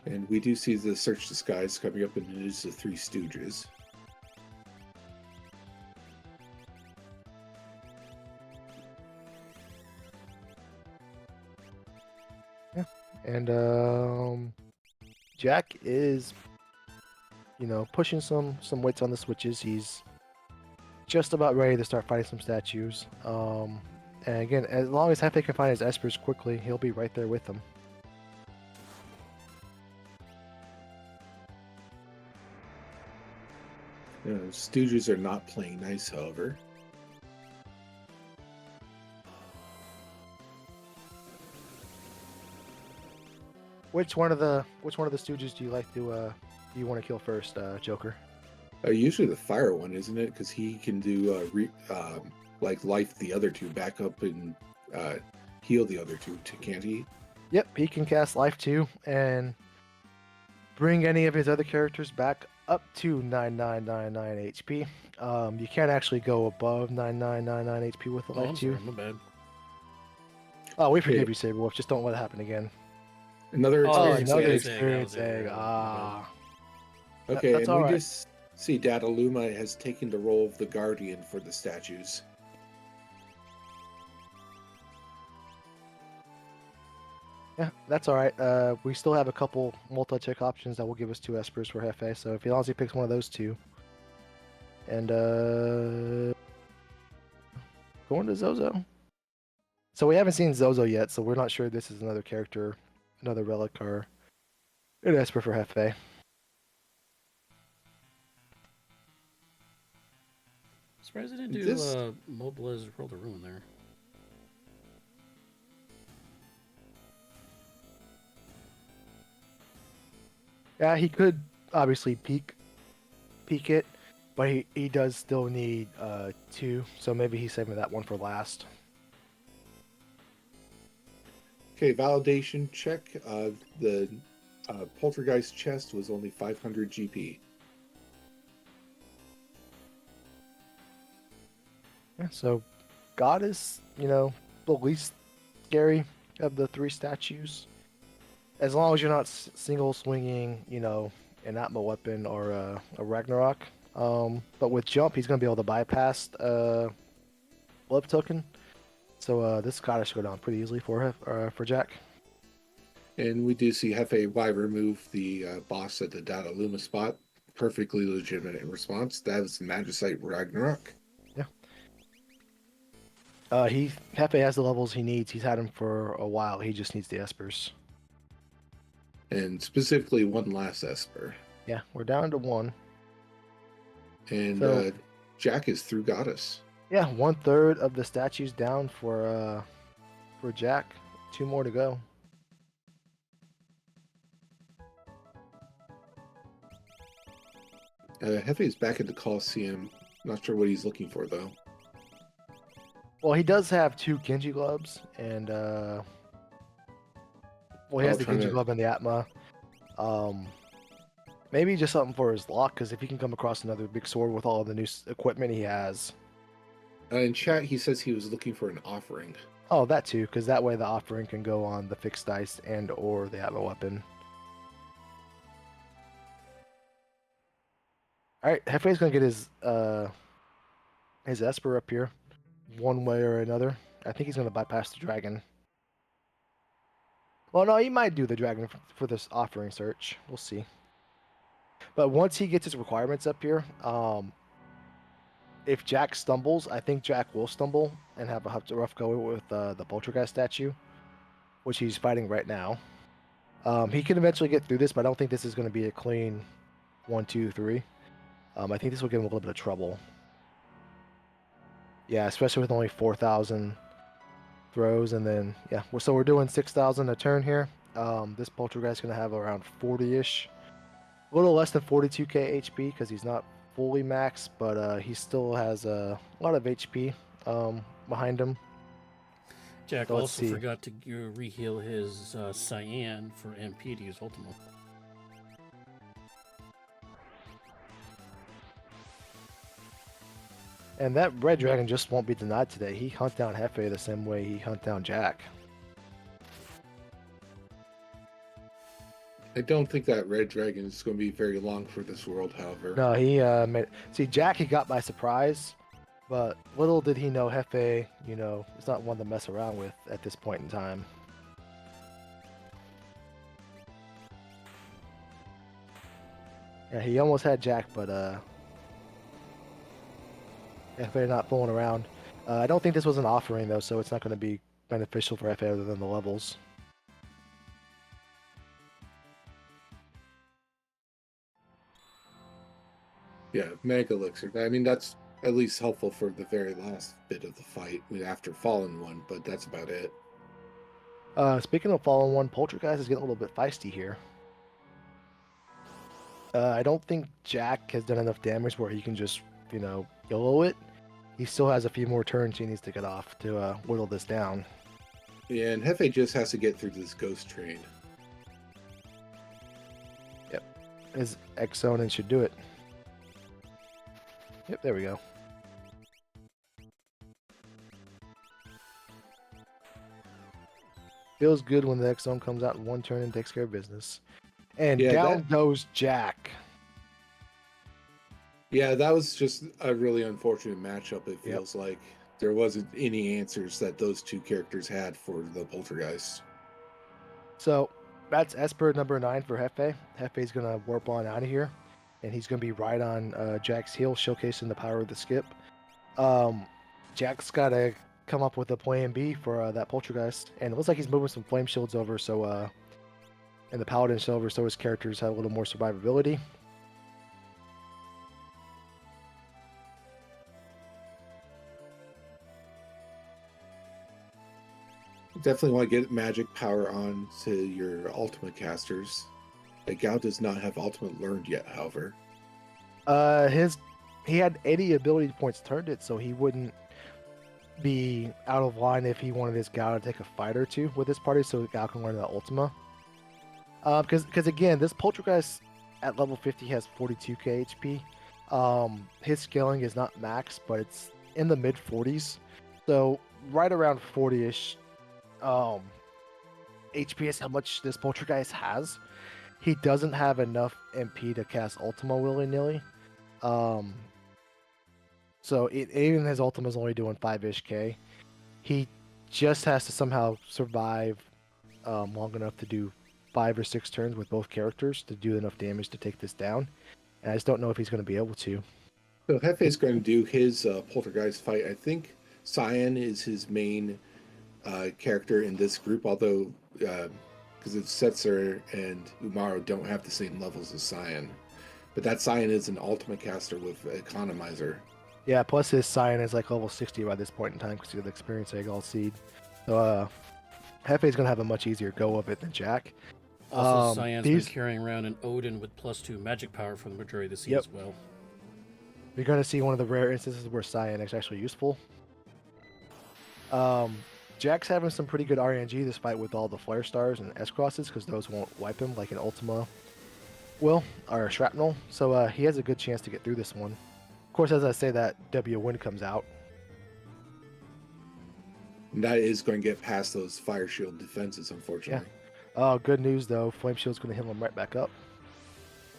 And we do see the Search the Skies coming up, and it is the 3 Stooges. Yeah, and Jack is, pushing some weights on the switches. He's just about ready to start fighting some statues. And again, as long as Jefe can find his Espers quickly, he'll be right there with them. Stooges are not playing nice, however. Which one of the Stooges do you like to you want to kill first, Joker? Usually the fire one, isn't it? Because he can do like life the other two back up and heal the other two, can't he? Yep, he can cast Life 2 and bring any of his other characters back up to 9999 HP. You can't actually go above 9999 HP with the Oh, Life I'm 2. sorry, my bad. Oh, we Okay. forgive you, Saberwolf. Just don't let it happen again. Another Oh, experience Another egg. experience egg. My Okay, That's and all we right. just see Dataluma has taken the role of the guardian for the statues. Yeah, that's all right. We still have a couple multi-check options that will give us 2 Espers for Hefe, so if he honestly picks one of those 2. And going to Zozo. So we haven't seen Zozo yet, so we're not sure this is another character, another relic, or an Esper for Hefe. Surprised they didn't do This Mobilize World of Ruin there. Yeah, he could obviously peek it, but he does still need 2, so maybe he's saving that one for last. Okay, validation check. The poltergeist chest was only 500 GP. Yeah, so God is, the least scary of the 3 statues. As long as you're not single swinging, an Atma weapon or a Ragnarok. But with jump, he's going to be able to bypass Love Token. So this gotta should go down pretty easily for Jack. And we do see jefe01 remove the boss at the Dataluma spot. Perfectly legitimate in response. That was Magicite Ragnarok. Yeah. Jefe has the levels he needs. He's had them for a while. He just needs the Espers. And specifically one last Esper. Yeah, we're down to 1. And So, Jack is through Goddess. yeah, 1/3 of the statues down for Jack. 2 more to go. Jefe is back at the Coliseum. Not sure what he's looking for though. Well, he does have 2 Genji gloves, and he has the Genji glove and the Atma. Maybe just something for his lock, because if he can come across another big sword with all of the new equipment he has. In chat, he says he was looking for an offering. Oh, that too, because that way the offering can go on the fixed dice and or the Atma weapon. All right, Hefe's gonna get his Esper up here, one way or another. I think he's gonna bypass the dragon. Well, no, he might do the dragon for this offering search. We'll see. But once he gets his requirements up here, if Jack stumbles, I think Jack will stumble and have a rough go with the Poltergeist statue, which he's fighting right now. He can eventually get through this, but I don't think this is going to be a clean 1, 2, 3. I think this will give him a little bit of trouble. Yeah, especially with only 4,000 throws, and then yeah, so we're doing 6,000 a turn here. This Poltergeist is going to have around 40-ish, a little less than 42k HP because he's not fully maxed, but he still has a lot of HP behind him. Jack so also forgot to re-heal his Cyan for MP to use Ultimo. And that red dragon just won't be denied today. He hunt down Jefe the same way he hunt down Jack. I don't think that red dragon is going to be very long for this world, however. No, he made... See, Jack he got by surprise, but little did he know Jefe, is not one to mess around with at this point in time. Yeah, he almost had Jack, but Jefe not fooling around. I don't think this was an offering, though, so it's not going to be beneficial for Jefe other than the levels. Yeah, Mega Elixir. I mean, that's at least helpful for the very last bit of the fight after Fallen One, but that's about it. Speaking of Fallen One, Poltergeist is getting a little bit feisty here. I don't think Jack has done enough damage where he can just, YOLO it. He still has a few more turns he needs to get off to whittle this down. Yeah, and Jefe just has to get through this ghost train. Yep. His X-Zone and should do it. Yep, there we go. Feels good when the X-Zone comes out in one turn and takes care of business. And Yeah, down goes Jack. Yeah, that was just a really unfortunate matchup. It feels like there wasn't any answers that those two characters had for the Poltergeist. So that's Esper number 9 for Jefe. Jefe's going to warp on out of here, and he's going to be right on Jack's heel, showcasing the power of the skip. Jack's got to come up with a plan B for that Poltergeist, and it looks like he's moving some flame shields over, so and the Paladin over, so his characters have a little more survivability. Definitely want to get magic power on to your ultimate casters. Gao does not have ultimate learned yet, however. He had 80 ability points turned it, so he wouldn't be out of line if he wanted his Gao to take a fight or two with his party, so Gao can learn the Ultima. Because again, this Poltergeist at level 50 has 42k HP. His scaling is not max, but it's in the mid 40s, so right around 40ish. HP is how much this Poltergeist has. He doesn't have enough MP to cast Ultima willy-nilly. So even his Ultima is only doing 5-ish K. He just has to somehow survive long enough to do 5 or 6 turns with both characters to do enough damage to take this down. And I just don't know if he's going to be able to. So Jefe is going to do his Poltergeist fight. I think Cyan is his main character in this group, although because Setzer and Umaro don't have the same levels as Cyan. But that Cyan is an ultimate caster with Economizer. Yeah, plus his Cyan is like level 60 by this point in time because of the experience egg all seed. So Hefe's going to have a much easier go of it than Jack. Also, Cyan's been carrying around an Odin with +2 magic power for the majority of the seed as well. You're going to see one of the rare instances where Cyan is actually useful. Jack's having some pretty good RNG this fight with all the Flare Stars and S-Crosses because those won't wipe him like an Ultima will, or a Shrapnel. So he has a good chance to get through this one. Of course, as I say that, W1 comes out. And that is going to get past those Fire Shield defenses, unfortunately. Yeah. Good news, though. Flame Shield's going to heal him right back up.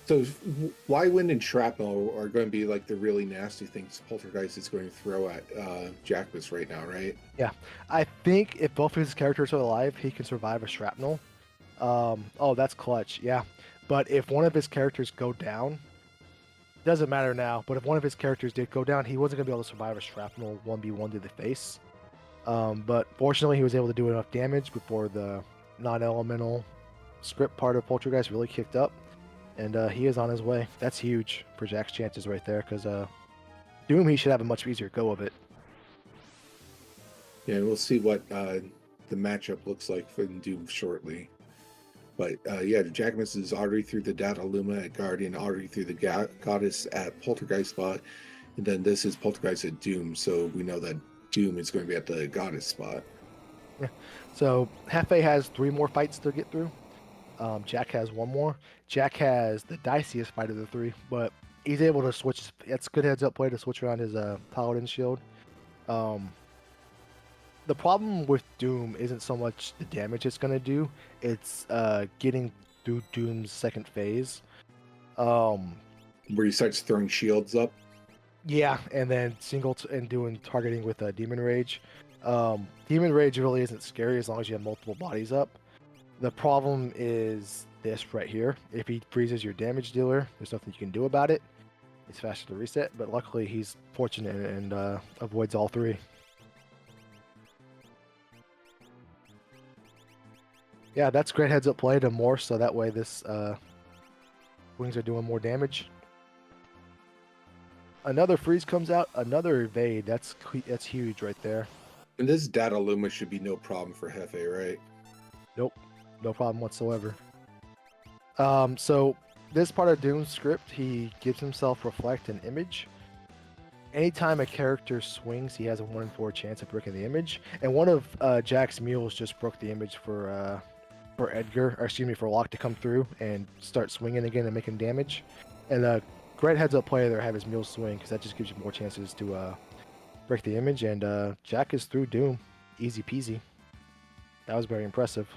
So why Wind and Shrapnel are going to be like the really nasty things Poltergeist is going to throw at Jackimus right now, right? Yeah. I think if both of his characters are alive, he can survive a Shrapnel. Oh, that's clutch. Yeah. But if one of his characters go down, doesn't matter now, but if one of his characters did go down, he wasn't going to be able to survive a Shrapnel 1v1 to the face. But fortunately, he was able to do enough damage before the non-elemental script part of Poltergeist really kicked up. And he is on his way. That's huge for Jack's chances right there, because Doom, he should have a much easier go of it. Yeah, we'll see what the matchup looks like for Doom shortly. But yeah, Jackimus is already through the Data Luma at Guardian, already through the Goddess at Poltergeist spot, and then this is Poltergeist at Doom, so we know that Doom is going to be at the Goddess spot. Yeah. So Jefe has 3 more fights to get through. Jack has 1 more. Jack has the diciest fight of the 3, but he's able to switch. It's good heads up play to switch around his Paladin shield. The problem with Doom isn't so much the damage it's going to do, it's getting through Doom's second phase. Where he starts throwing shields up. Yeah, and then and doing targeting with Demon Rage. Demon Rage really isn't scary as long as you have multiple bodies up. The problem is this right here. If he freezes your damage dealer, there's nothing you can do about it. It's faster to reset, but luckily he's fortunate and avoids all 3. Yeah, that's great heads up play to Morse, so that way this wings are doing more damage. Another freeze comes out, another evade. That's huge right there. And this Data Luma should be no problem for Jefe, right? Nope, no problem whatsoever. So this part of Doom's script, he gives himself reflect an image. Anytime a character swings, he has a 1 in 4 chance of breaking the image. And one of Jack's mules just broke the image for Edgar, or excuse me, for Locke to come through and start swinging again and making damage. And great heads up play there, have his mule swing, because that just gives you more chances to break the image. And Jack is through Doom, easy peasy. That was very impressive.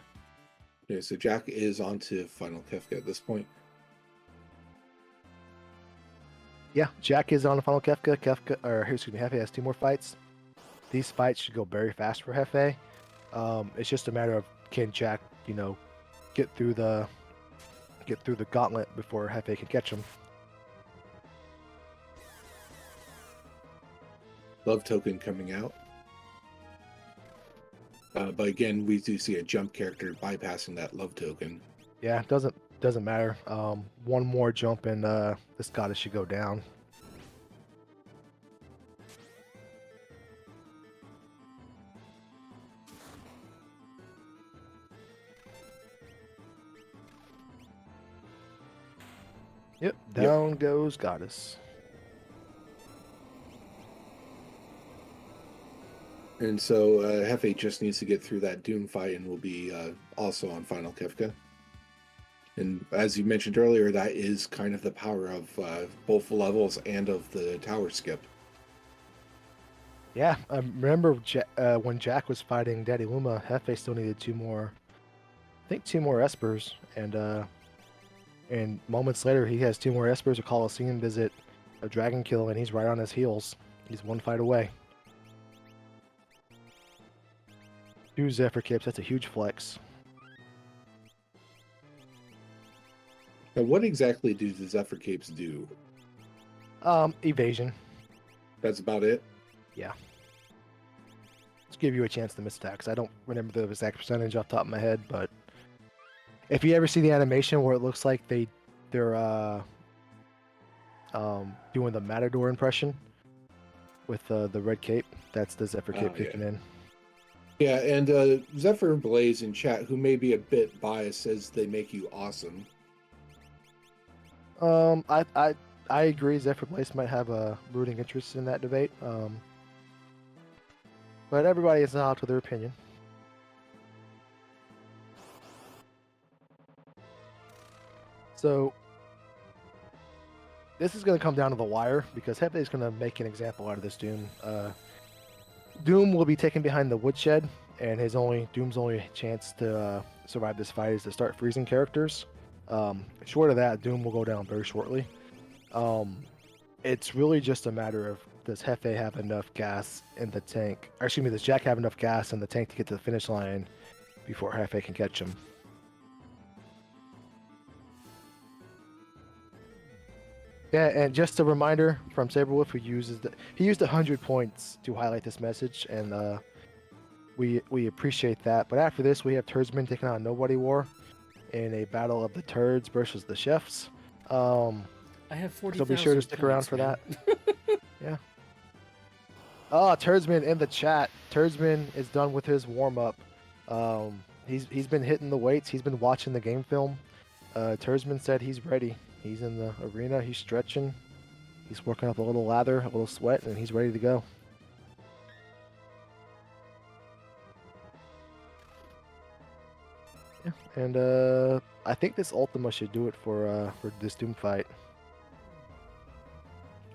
Okay, so Jack is on to final Kefka at this point. Yeah, Jack is on the final Kefka. Hefe has 2 more fights. These fights should go very fast for Hefe. It's just a matter of can Jack, get through the gauntlet before Hefe can catch him. Love token coming out. But again, we do see a jump character bypassing that love token. Yeah, it doesn't matter. One more jump and this goddess should go down. Yep, down goes goddess. And so Hefe just needs to get through that Doom fight and will be also on final Kefka. And as you mentioned earlier, that is kind of the power of both levels and of the tower skip. Yeah, I remember when Jack was fighting Daddy Luma, Hefe still needed 2 more Espers, and moments later he has 2 more Espers, a Coliseum visit, a Dragon kill, and he's right on his heels. He's 1 fight away. 2 Zephyr Capes, that's a huge flex. Now, what exactly do the Zephyr Capes do? Evasion. That's about it? Yeah. Let's give you a chance to miss attacks. I don't remember the exact percentage off the top of my head, but if you ever see the animation where it looks like they're doing the Matador impression with the red cape, that's the Zephyr Cape kicking in. Yeah, and Zephyr Blaze in chat, who may be a bit biased, says they make you awesome. I agree. Zephyr Blaze might have a rooting interest in that debate. But everybody is entitled to their opinion. So this is going to come down to the wire because Hefe is going to make an example out of this Doom. Doom will be taken behind the woodshed, and Doom's only chance to survive this fight is to start freezing characters. Short of that, Doom will go down very shortly. It's really just a matter of does Hefe have enough gas in the tank, or excuse me, does Jack have enough gas in the tank to get to the finish line before Hefe can catch him? Yeah, and just a reminder from Saberwolf, who he used 100 points to highlight this message, and we appreciate that. But after this, we have Turdsman taking on Nobody War in a battle of the Turds versus the Chefs. I have 40,000 So be sure to stick around for man. that. Yeah. Oh, Turdsman in the chat. Turdsman is done with his warm up. He's been hitting the weights. He's been watching the game film. Turdsman said he's ready. He's in the arena. He's stretching. He's working up a little lather, a little sweat, and he's ready to go. Yeah, and I think this Ultima should do it for this Doom fight.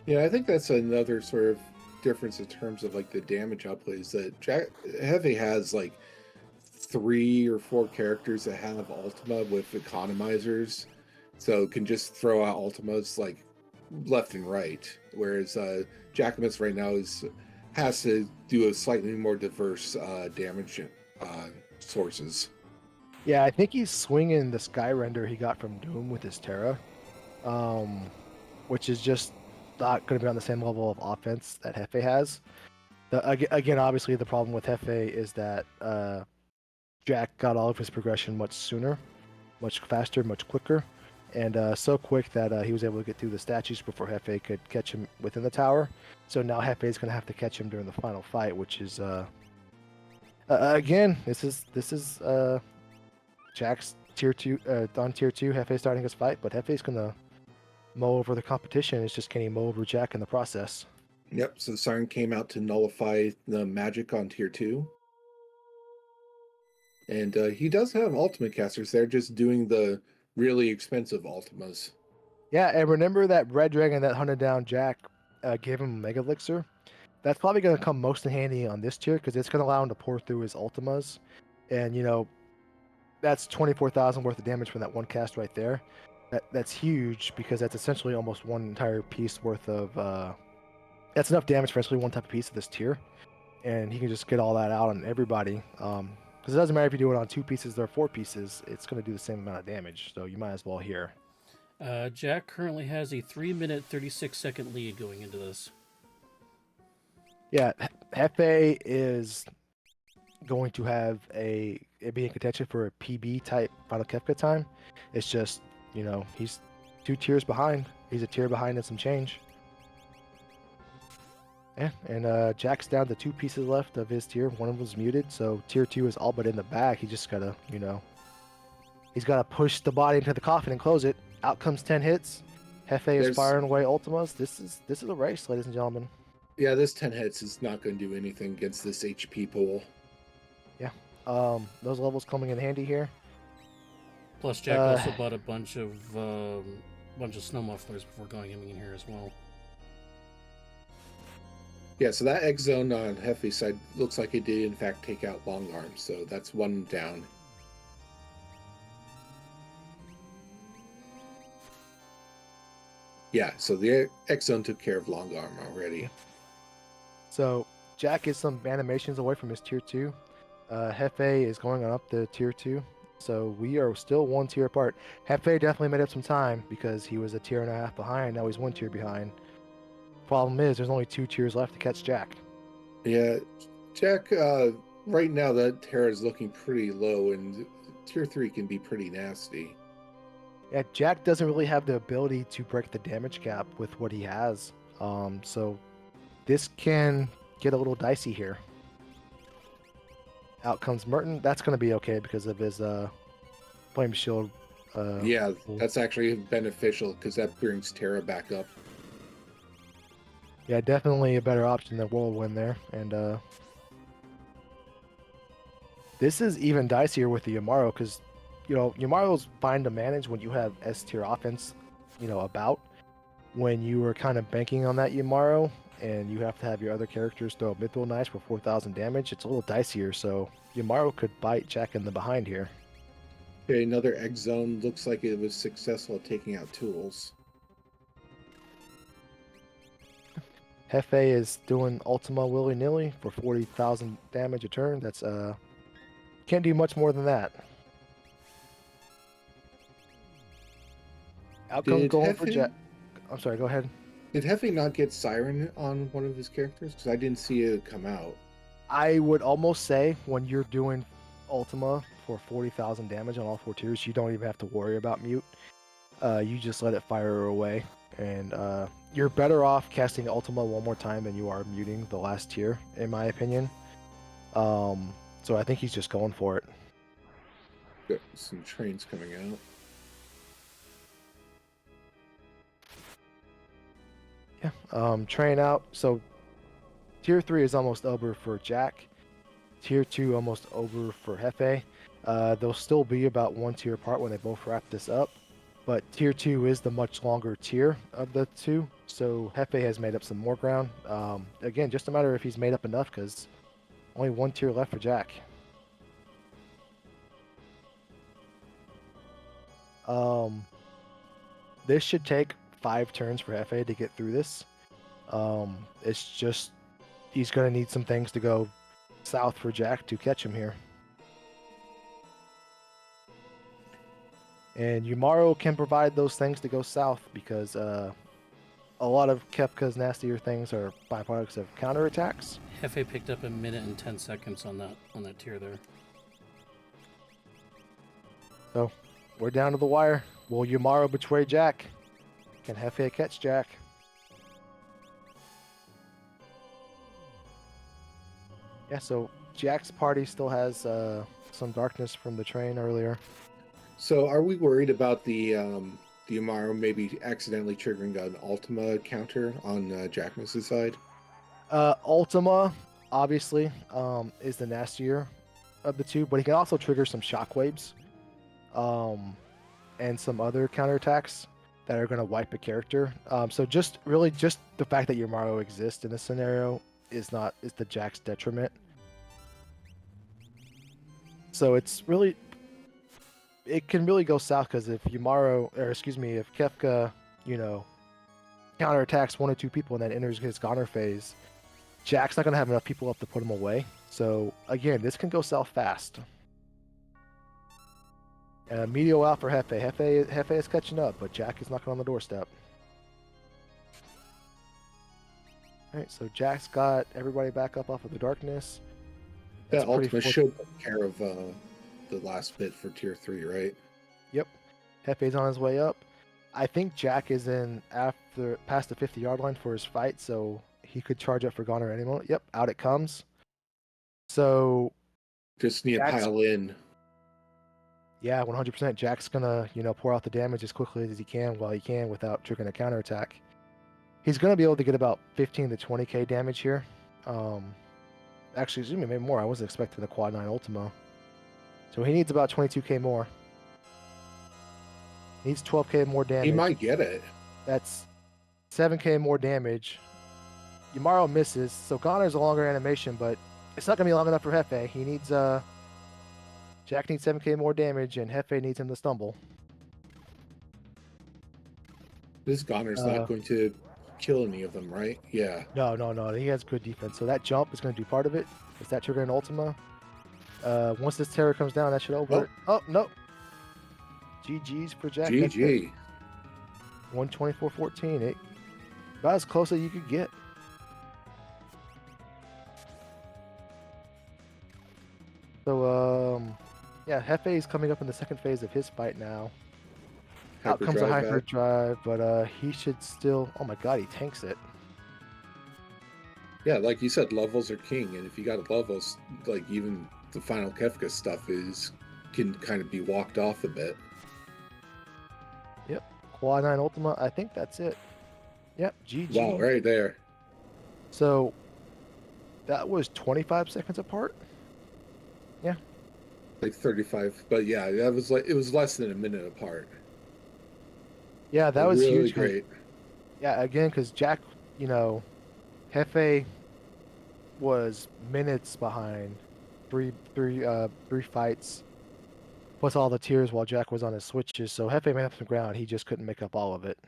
Yeah, I think that's another sort of difference in terms of like the damage outplays that Hefe has like 3 or 4 characters that have Ultima with economizers, so can just throw out Ultimas like left and right. Whereas Jackimus right now has to do a slightly more diverse damage sources. Yeah, I think he's swinging the Sky Render he got from Doom with his Terra, which is just not going to be on the same level of offense that Hefe has. Again, obviously, the problem with Hefe is that Jack got all of his progression much sooner, much faster, much quicker, and so quick that he was able to get through the statues before Hefe could catch him within the tower. So now Hefe is going to have to catch him during the final fight, which is again, this is Jack's tier 2, on tier 2, Hefe's starting his fight, but Hefe's gonna mow over the competition. It's just can he mow over Jack in the process? Yep, so Siren came out to nullify the magic on tier 2. And he does have ultimate casters. They're just doing the really expensive ultimas. Yeah, and remember that red dragon that hunted down Jack gave him a Mega Elixir? That's probably going to come most in handy on this tier because it's going to allow him to pour through his ultimas. And, you know, that's 24,000 worth of damage from that one cast right there. That's huge because that's essentially almost one entire piece worth of... that's enough damage for essentially one type of piece of this tier. And he can just get all that out on everybody. Because it doesn't matter if you do it on 2 pieces or 4 pieces, it's going to do the same amount of damage. So you might as well here. Jack currently has a 3-minute, 36-second lead going into this. Yeah, Hefe is going to have be in contention for a PB type Final Kefka time. It's just, you know, he's 2 tiers behind. He's a tier behind and some change. Yeah, and Jack's down to 2 pieces left of his tier. One of them was muted, so tier 2 is all but in the bag. He just gotta, you know, he's gotta push the body into the coffin and close it. Out comes 10 hits. Hefe is firing away ultimas. This is a race, ladies and gentlemen. Yeah, this 10 hits is not going to do anything against this HP pool. Yeah, those levels coming in handy here. Plus, Jack also bought a bunch of snow mufflers before going in here as well. Yeah, so that X zone on Hefe's side looks like it did in fact take out Long Arm, so that's 1 down. Yeah, so the X zone took care of Long Arm already. Yeah. So Jack is some animations away from his tier 2. Hefe is going on up the tier 2. So we are still 1 tier apart. Hefe definitely made up some time because he was a tier and a half behind. Now he's 1 tier behind. Problem is, there's only 2 tiers left to catch Jack. Yeah, Jack, right now that Terra is looking pretty low, and tier 3 can be pretty nasty. Yeah, Jack doesn't really have the ability to break the damage cap with what he has. So this can get a little dicey here. Out comes Merton. That's going to be okay because of his flame shield. Yeah, that's actually beneficial because that brings Terra back up. Yeah, definitely a better option than Whirlwind there. And this is even dicier with the Yamaru because, you know, Yamaru's fine to manage when you have S tier offense, you know, about. When you were kind of banking on that Yamaru and you have to have your other characters throw a Mithril Knife for 4,000 damage, it's a little dicier. So Yamaru could bite Jack in the behind here. Okay, another X zone. Looks like it was successful at taking out tools. Hefe is doing Ultima willy-nilly for 40,000 damage a turn. That's can't do much more than that. Outcome going for Jack. I'm sorry, go ahead. Did Hefe not get Siren on one of his characters? Because I didn't see it come out. I would almost say when you're doing Ultima for 40,000 damage on all 4 tiers, you don't even have to worry about mute. You just let it fire away. And you're better off casting Ultima one more time than you are muting the last tier, in my opinion. So I think he's just going for it. Got some trains coming out. Yeah, train out. So tier 3 is almost over for Jack. Tier 2 almost over for Hefe. They'll still be about 1 tier apart when they both wrap this up. But tier 2 is the much longer tier of the 2. So Hefe has made up some more ground. Again, just a matter if he's made up enough because only 1 tier left for Jack. This should take 5 turns for Hefe to get through this. It's just he's going to need some things to go south for Jack to catch him here. And Yamaru can provide those things to go south because a lot of Kefka's nastier things are byproducts of counterattacks. Hefe picked up 1 minute and 10 seconds on that tier there. So we're down to the wire. Will Yamaru betray Jack? Can Hefe catch Jack? Yeah, so Jack's party still has some darkness from the train earlier. So are we worried about the Amaro maybe accidentally triggering an Ultima counter on Jackimus' side? Ultima, obviously, is the nastier of the two, but he can also trigger some shockwaves, and some other counterattacks that are going to wipe a character. So just really just the fact that Yamaro exists in this scenario is the Jack's detriment. So it can really go south because if if Kefka, you know, counterattacks one or two people and then enters his Goner phase, Jack's not going to have enough people up to put him away. So again, this can go south fast. Medio out for Hefe. Hefe is catching up, but Jack is knocking on the doorstep. All right, so Jack's got everybody back up off of the darkness. That Ultima should take care of the last bit for tier 3, right? Yep. Hefe's on his way up. I think Jack is in past the 50-yard line for his fight, so he could charge up for Goner any moment. Yep, out it comes. So just need to pile in. Yeah, 100%. Jack's gonna, pour out the damage as quickly as he can while he can without triggering a counterattack. He's gonna be able to get about 15 to 20k damage here. Actually, excuse me, maybe more. I wasn't expecting the quad 9 Ultima. So he needs about 22k more. Needs 12k more damage. He might get it. That's 7k more damage. Yamaro misses, so Goner's a longer animation, but it's not gonna be long enough for Hefe. He needs Jack needs 7k more damage, and Hefe needs him to stumble. This Goner's not going to kill any of them, right? Yeah. No. He has good defense. So that jump is going to do part of it. Is that trigger an Ultima? Once this terror comes down, that should over it. Oh, no. GG's for Jack. GG. 124-14. About as close as you could get. So, yeah, Hefe is coming up in the second phase of his fight now. Out comes a hyperdrive, but he should still... Oh my god, he tanks it. Yeah, like you said, levels are king, and if you got levels, like even the final Kefka stuff can kind of be walked off a bit. Yep, quad 9 Ultima, I think that's it. Yep, GG. Wow, right there. So, that was 25 seconds apart? Yeah. Like 35, but yeah, it was less than a minute apart. Yeah, that was really huge. Great. Yeah, again, because Jack, Hefe was minutes behind, three fights, plus all the tiers while Jack was on his switches. So Hefe made up some ground. He just couldn't make up all of it.